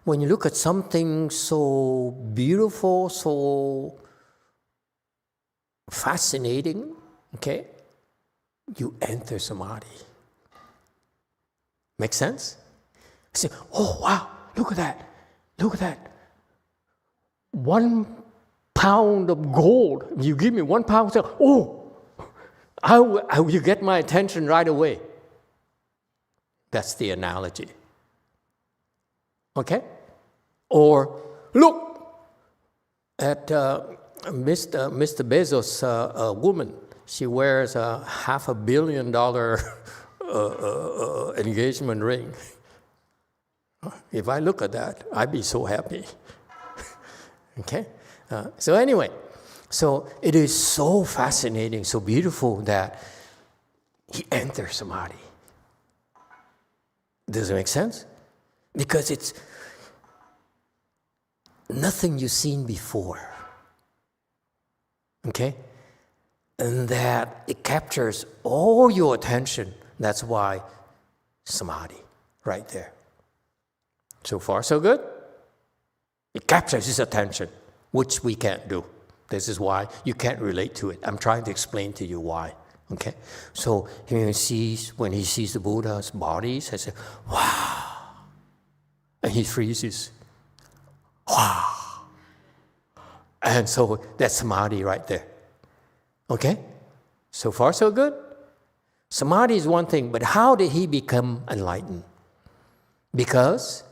when you look at something so beautiful, so fascinating, okay, you enter samadhi. Make sense? You say, oh, wow, look at that. Look at that. 1 pound of gold. You give me 1 pound, say, oh, you get my attention right away. That's the analogy. Okay? Or look at Mr. Bezos' woman. she wears a $500 million engagement ring. If I look at that, I'd be so happy. Okay? So anyway, so it is so fascinating, so beautiful that he enters samadhi. Does it make sense? Because it's nothing you've seen before. Okay? And that it captures all your attention. That's why samadhi, right there. So far, so good? It captures his attention, which we can't do. This is why you can't relate to it. I'm trying to explain to you why. Okay? So when he sees the Buddha's bodies, he says, wow. And he freezes. Wow. And so that's samadhi right there. Okay? So far, so good? Samadhi is one thing, but how did he become enlightened? Because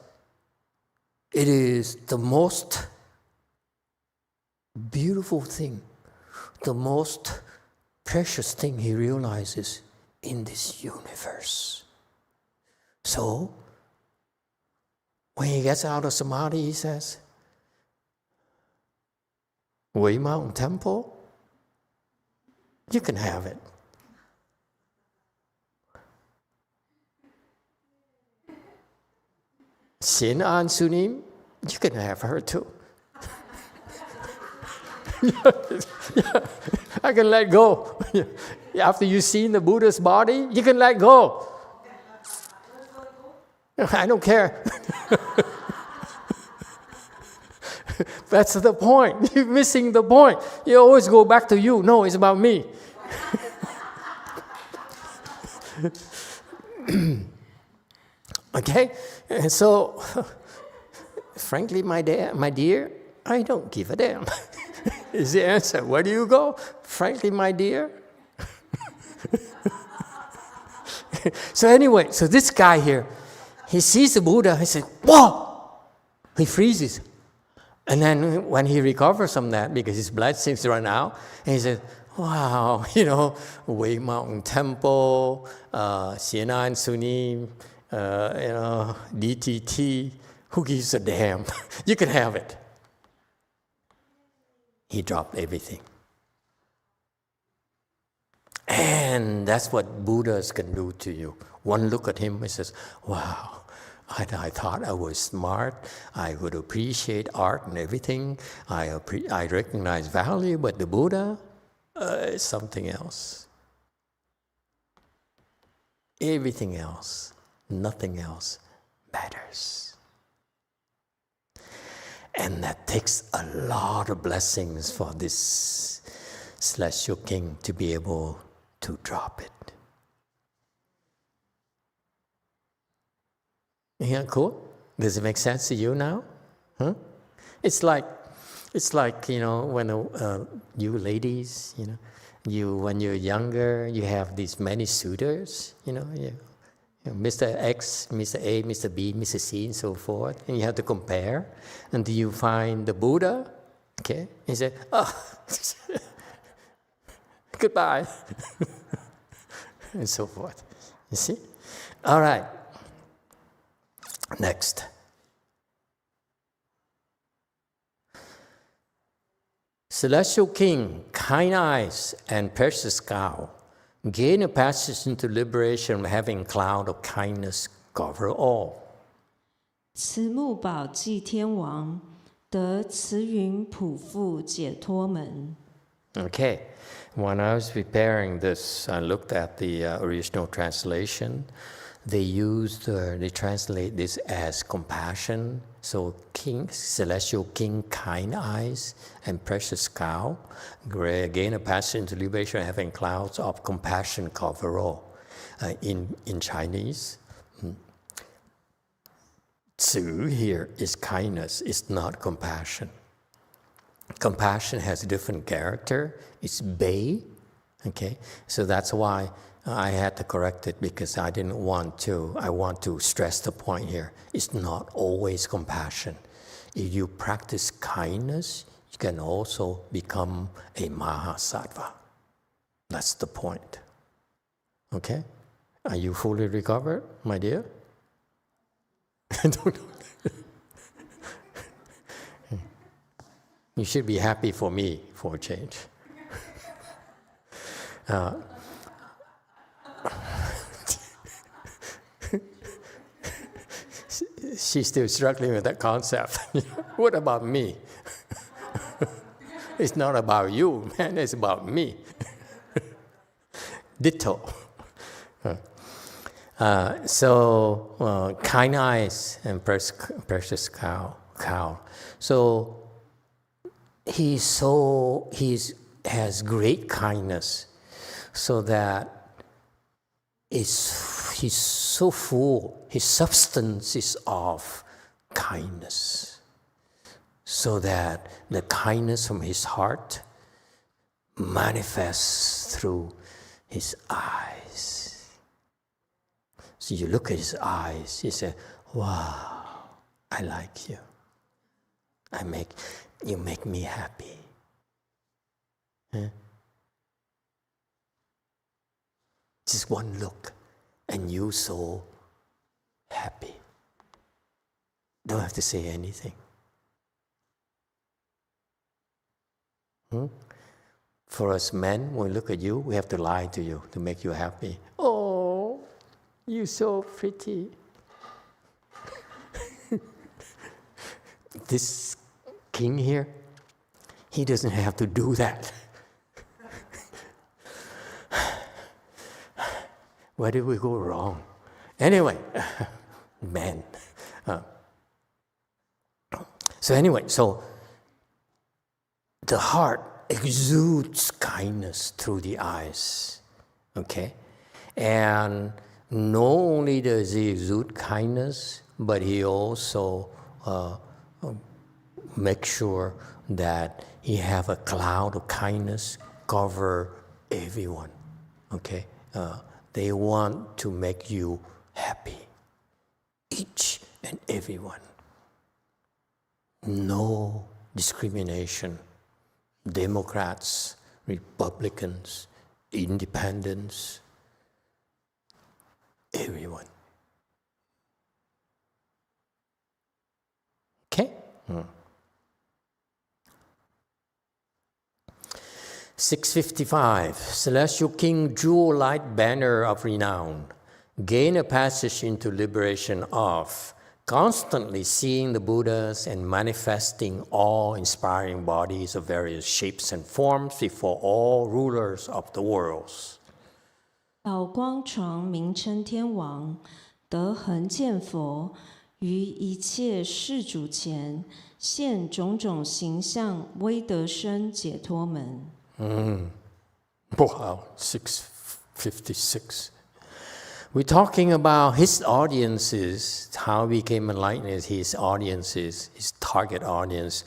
it is the most beautiful thing, the most precious thing he realizes in this universe. So, when he gets out of samadhi, he says, Wei Mountain Temple, you can have it. Xin An Sunim, you can have her too. Yeah, I can let go. After you've seen the Buddha's body, you can let go. I don't care. That's the point. You're missing the point. You always go back to you. No, it's about me. Okay? And so, frankly, my dear, I don't give a damn. Is the answer. Where do you go? Frankly, my dear. So anyway, so this guy here, he sees the Buddha, he says, whoa! He freezes. And then when he recovers from that, because his blood seems to run out, and he says, wow, Wei Mountain Temple, Xianan Sunim, DTT, who gives a damn? You can have it. He dropped everything. And that's what Buddhas can do to you. One look at him, he says, wow, I thought I was smart. I would appreciate art and everything. I recognize value, but the Buddha is something else. Everything else, nothing else matters. And that takes a lot of blessings for this celestial king to be able to drop it. Isn't that cool? Does it make sense to you now? Huh? It's like when you ladies, when you're younger, you have these many suitors, Mr. X, Mr. A, Mr. B, Mr. C, and so forth, and you have to compare until you find the Buddha. Okay, you say, oh, goodbye, and so forth. You see? All right. Next. Celestial King, kind eyes and precious skull, gain a passage into liberation, having cloud of kindness cover all. 慈目宝济天王得慈云普覆解脱门。 Okay, when I was preparing this, I looked at the original translation. They translate this as compassion. So king, celestial king, kind eyes, and precious cow. Gain a passage into liberation, having clouds of compassion cover all. In Chinese, 慈 here is kindness, it's not compassion. Compassion has a different character. It's bei. Okay, so that's why I had to correct it, because I want to stress the point here. It's not always compassion. If you practice kindness, you can also become a Mahasattva. That's the point. Okay? Are you fully recovered, my dear? I don't know. You should be happy for me for a change. She's still struggling with that concept. What about me? It's not about you, man. It's about me. Ditto. Kind eyes and precious cow. So he has great kindness, so that he's so full. His substance is of kindness, so that the kindness from his heart manifests through his eyes. So you look at his eyes, you say, wow, I like you. You make me happy. Huh? Just one look, and you so happy. Don't have to say anything. For us men, when we look at you, we have to lie to you to make you happy. Oh, you're so pretty. This king here, he doesn't have to do that. Where did we go wrong? Anyway, man. So the heart exudes kindness through the eyes, okay? And not only does he exude kindness, but he also makes sure that he have a cloud of kindness cover everyone, okay? They want to make you happy, each and everyone. No discrimination. Democrats, Republicans, Independents, everyone. Okay? 655, Celestial King, Jewel Light Banner of Renown, gain a passage into liberation of constantly seeing the Buddhas and manifesting awe-inspiring bodies of various shapes and forms before all rulers of the worlds. 宝光床名称天王，得恒见佛，于一切世主前现种种形象，威德身解脱门。Wow, 656. We're talking about his audiences, how we became enlightened, his audiences, his target audience,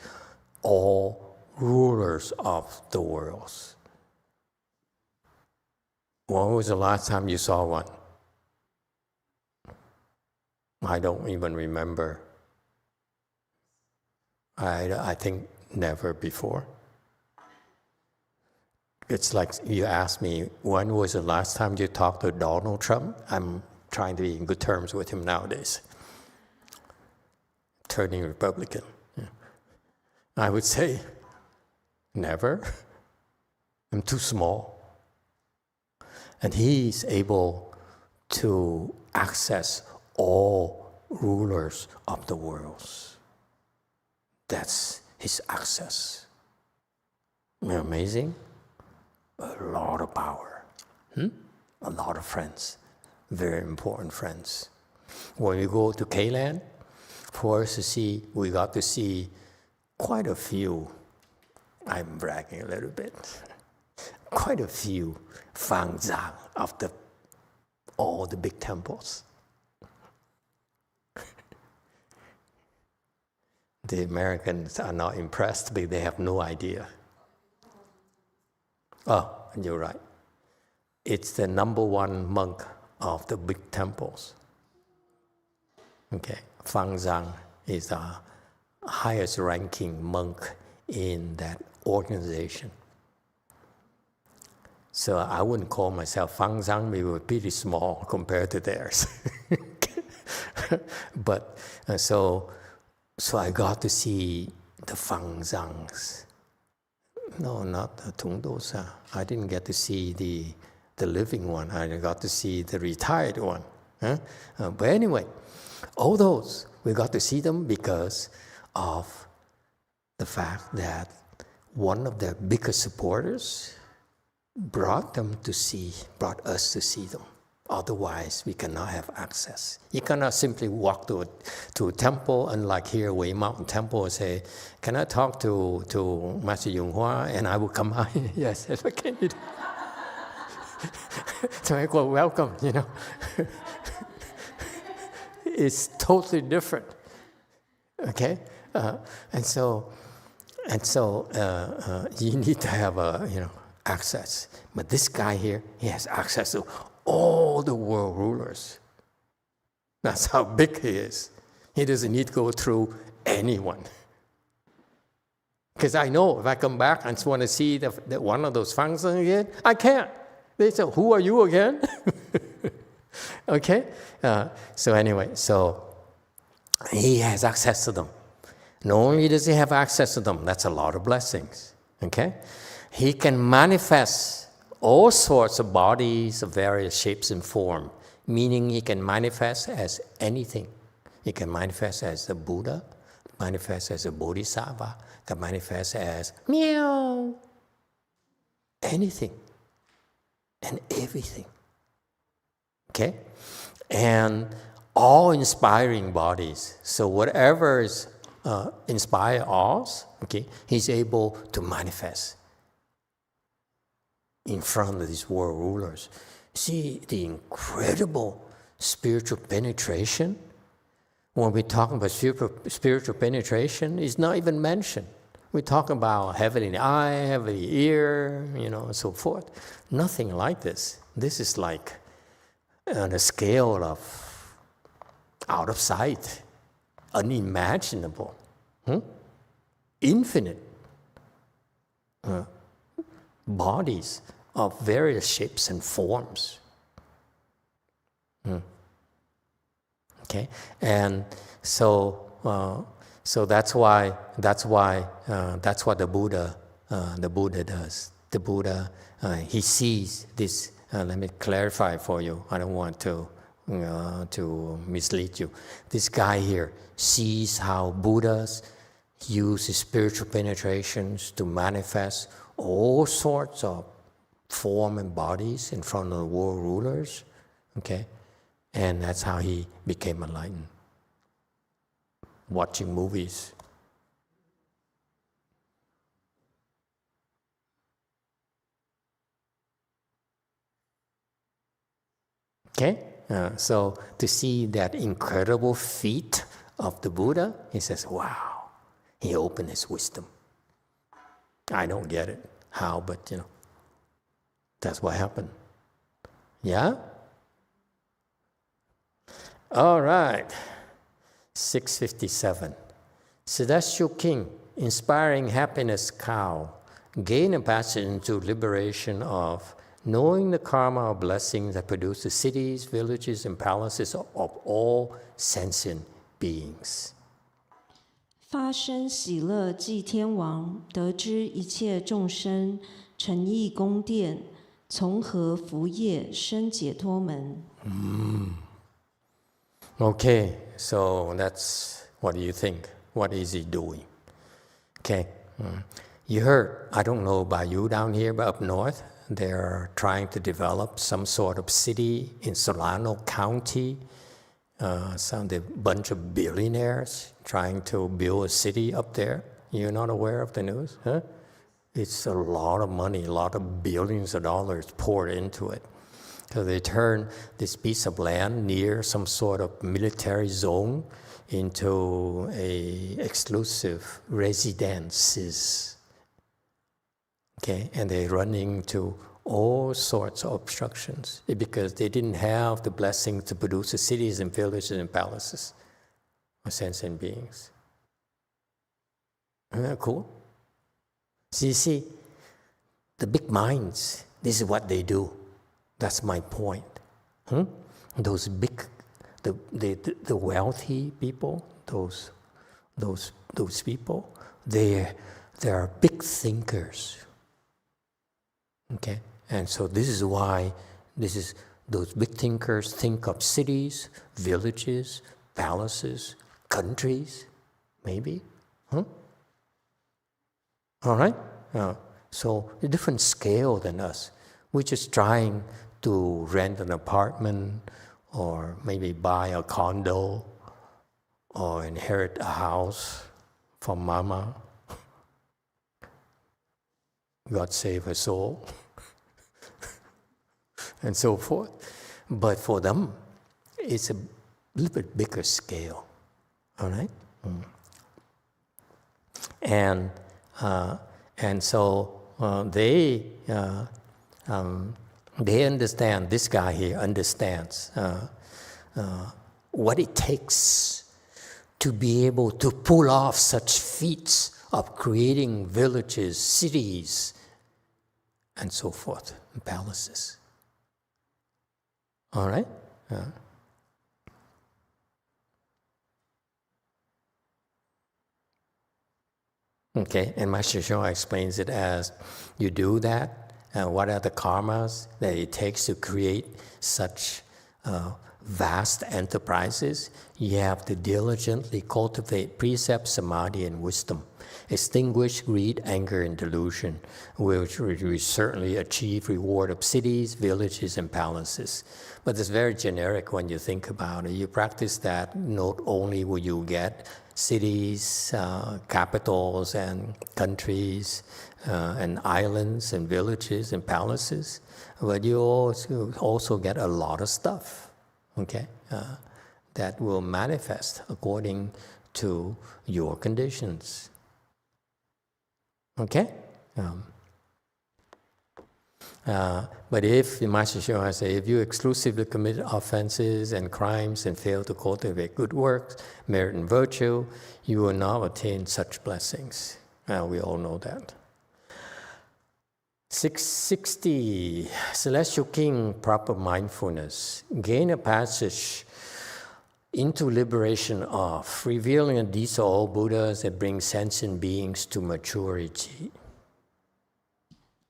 all rulers of the worlds. When was the last time you saw one? I don't even remember. I think never before. It's like you asked me, when was the last time you talked to Donald Trump? I'm trying to be in good terms with him nowadays. Turning Republican. Yeah. I would say, never. I'm too small. And he's able to access all rulers of the worlds. That's his access. Isn't it amazing? A lot of power, a lot of friends, very important friends. When we go to K-Land, for us to see, we got to see quite a few, I'm bragging a little bit, quite a few fangzang of all the big temples. The Americans are not impressed, but they have no idea. Oh, you're right. It's the number one monk of the big temples. Okay, Fangzang is the highest ranking monk in that organization. So I wouldn't call myself Fang Zhang, we were pretty small compared to theirs. But so I got to see the Fang Zhangs. No, not the Tung Dosa. I didn't get to see the living one. I got to see the retired one. But anyway, all those, we got to see them because of the fact that one of their biggest supporters brought us to see them. Otherwise, we cannot have access. You cannot simply walk to a temple, unlike here, Wei Mountain Temple, and say, "Can I talk to Master Yonghua?" And I will come out. Yes, if I can. So I go, welcome, It's totally different. Okay, and so you need to have access. But this guy here, he has access to all the world rulers. That's how big he is. He doesn't need to go through anyone. Because I know if I come back and just want to see the one of those functions again, I can't. They say, "Who are you again?" Okay? So anyway, so he has access to them. Not only does he have access to them, that's a lot of blessings. Okay? He can manifest all sorts of bodies of various shapes and form, meaning he can manifest as anything. He can manifest as the Buddha, manifest as a Bodhisattva, can manifest as meow, anything and everything. Okay? And all inspiring bodies. So whatever is inspire us, okay, he's able to manifest in front of these world rulers. See the incredible spiritual penetration? When we talk about spiritual penetration, it's not even mentioned. We talk about heavenly eye, heavenly ear, and so forth. Nothing like this. This is like on a scale of out of sight, unimaginable, infinite bodies of various shapes and forms. Okay, and so that's what the Buddha does. The Buddha he sees this. Let me clarify for you. I don't want to mislead you. This guy here sees how Buddhas use spiritual penetrations to manifest all sorts of form and bodies in front of the world rulers. Okay, and that's how he became enlightened. Watching movies. Okay, so to see that incredible feat of the Buddha, he says, wow, he opened his wisdom. I don't get it, how, but that's what happened. Yeah? All right, 657. Celestial King, inspiring happiness cow, gain a passage into liberation of knowing the karma of blessings that produce the cities, villages, and palaces of all sentient beings. 发生喜乐祭天王，得知一切众生诚意宫殿，从何福业生解脱门。Okay, so that's, what do you think? What is he doing? Okay, you heard, I don't know about you down here, but up north, they're trying to develop some sort of city in Solano County. A bunch of billionaires trying to build a city up there. You're not aware of the news? Huh? It's a lot of money, a lot of billions of dollars poured into it. So they turn this piece of land near some sort of military zone into a exclusive residences. Okay, and they run into all sorts of obstructions because they didn't have the blessing to produce the cities and villages and palaces of sentient beings. Isn't that cool? So you see, the big minds, this is what they do. That's my point. Those big, the wealthy people, those people, they are big thinkers. Okay, and so this is why those big thinkers think of cities, villages, palaces, countries, maybe. All right. So a different scale than us. We're just trying to rent an apartment, or maybe buy a condo, or inherit a house from mama. God save her soul, and so forth. But for them, it's a little bit bigger scale. All right? And so they understand, this guy here understands what it takes to be able to pull off such feats of creating villages, cities, and so forth, and palaces. All right? Okay, and Master Shoa explains it as, you do that, what are the karmas that it takes to create such vast enterprises? You have to diligently cultivate precept, samadhi, and wisdom. Extinguish greed, anger, and delusion, which will certainly achieve reward of cities, villages, and palaces. But it's very generic when you think about it. You practice that, not only will you get cities, capitals, and countries, and islands, and villages, and palaces, but you also get a lot of stuff, okay, that will manifest according to your conditions. Okay? But if, the Master Shoha says, if you exclusively commit offenses and crimes and fail to cultivate good works, merit and virtue, you will not attain such blessings. We all know that. 660, Celestial King, proper mindfulness. Gain a passage into liberation of, revealing that these are all Buddhas that bring sentient beings to maturity.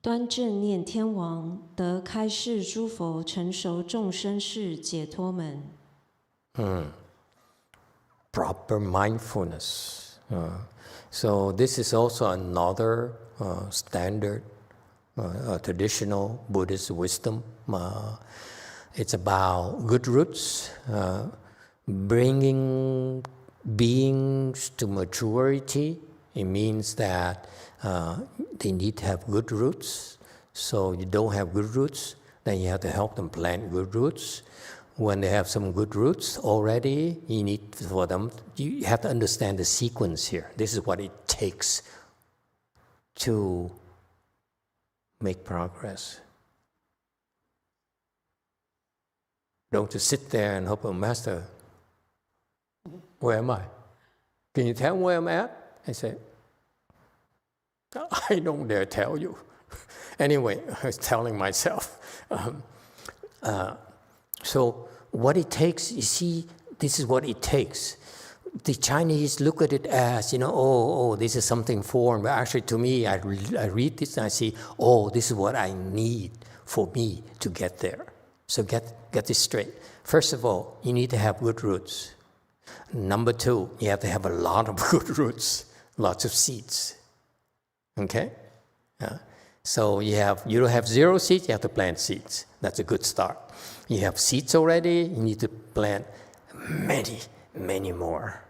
端正念天王得开示诸佛成熟众生世解脱门。Proper mindfulness. So this is also another standard, traditional Buddhist wisdom. It's about good roots, bringing beings to maturity. It means that they need to have good roots. So you don't have good roots, then you have to help them plant good roots. When they have some good roots already, you have to understand the sequence here. This is what it takes to make progress. Don't just sit there and hope, Master, where am I? Can you tell me where I'm at? I say, I don't dare tell you. Anyway, I was telling myself. So what it takes, you see, this is what it takes. The Chinese look at it as, this is something foreign. But actually, to me, I read this and I see, this is what I need for me to get there. So get this straight. First of all, you need to have good roots. Number two, you have to have a lot of good roots, lots of seeds. Okay? So you don't have 0 seeds, you have to plant seeds. That's a good start. You have seeds already, you need to plant many, many more.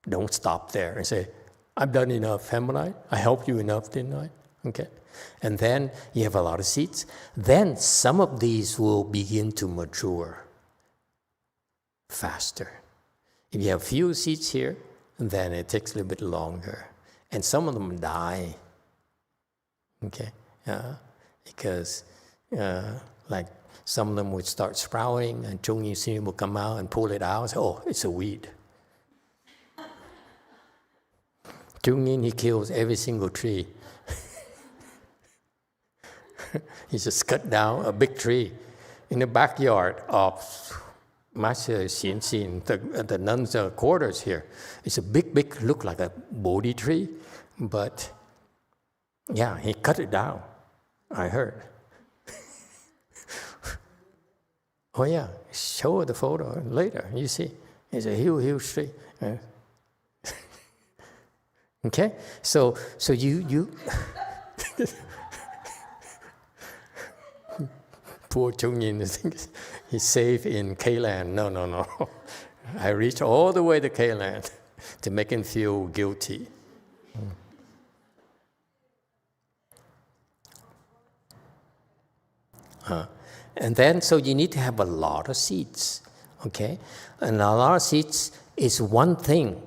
Don't stop there and say, I've done enough, haven't I? I helped you enough, didn't I? Okay. And then you have a lot of seeds. Then some of these will begin to mature faster. If you have few seeds here, then it takes a little bit longer. And some of them die. Okay? Because like some of them would start sprouting and Chung Yin Sin will come out and pull it out and say, it's a weed. Chung Yin, he kills every single tree. He just cut down a big tree in the backyard of Master Xin, the nuns' quarters here. It's a big, look like a Bodhi tree, but yeah, he cut it down, I heard. Oh yeah, show the photo later, you see. It's a huge tree. Okay, so you poor Chung-yin thinks he's safe in K-land. No. I reached all the way to K-land to make him feel guilty. And then, so you need to have a lot of seeds, okay? And a lot of seeds is one thing,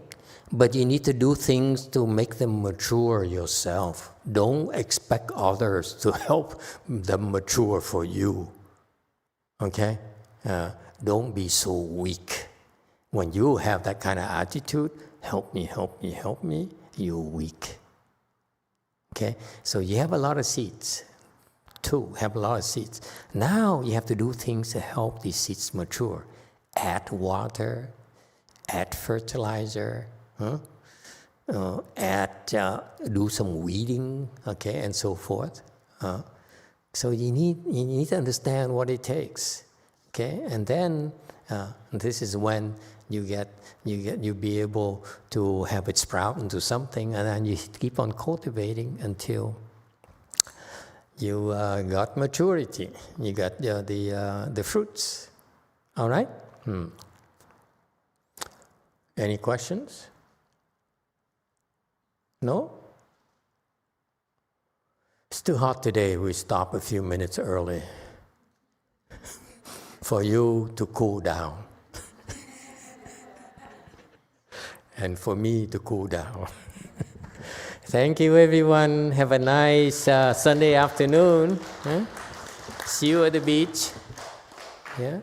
but you need to do things to make them mature yourself. Don't expect others to help them mature for you, okay? Don't be so weak. When you have that kind of attitude, help me, you're weak, okay? So you have a lot of seeds. Have a lot of seeds. Now you have to do things to help these seeds mature. Add water, add fertilizer, do some weeding, okay, and so forth. So you need to understand what it takes, okay, and then this is when you be able to have it sprout into something, and then you keep on cultivating until you got maturity. You got the fruits. All right? Any questions? No? It's too hot today. We stop a few minutes early for you to cool down and for me to cool down. Thank you, everyone. Have a nice Sunday afternoon. See you at the beach. Yeah.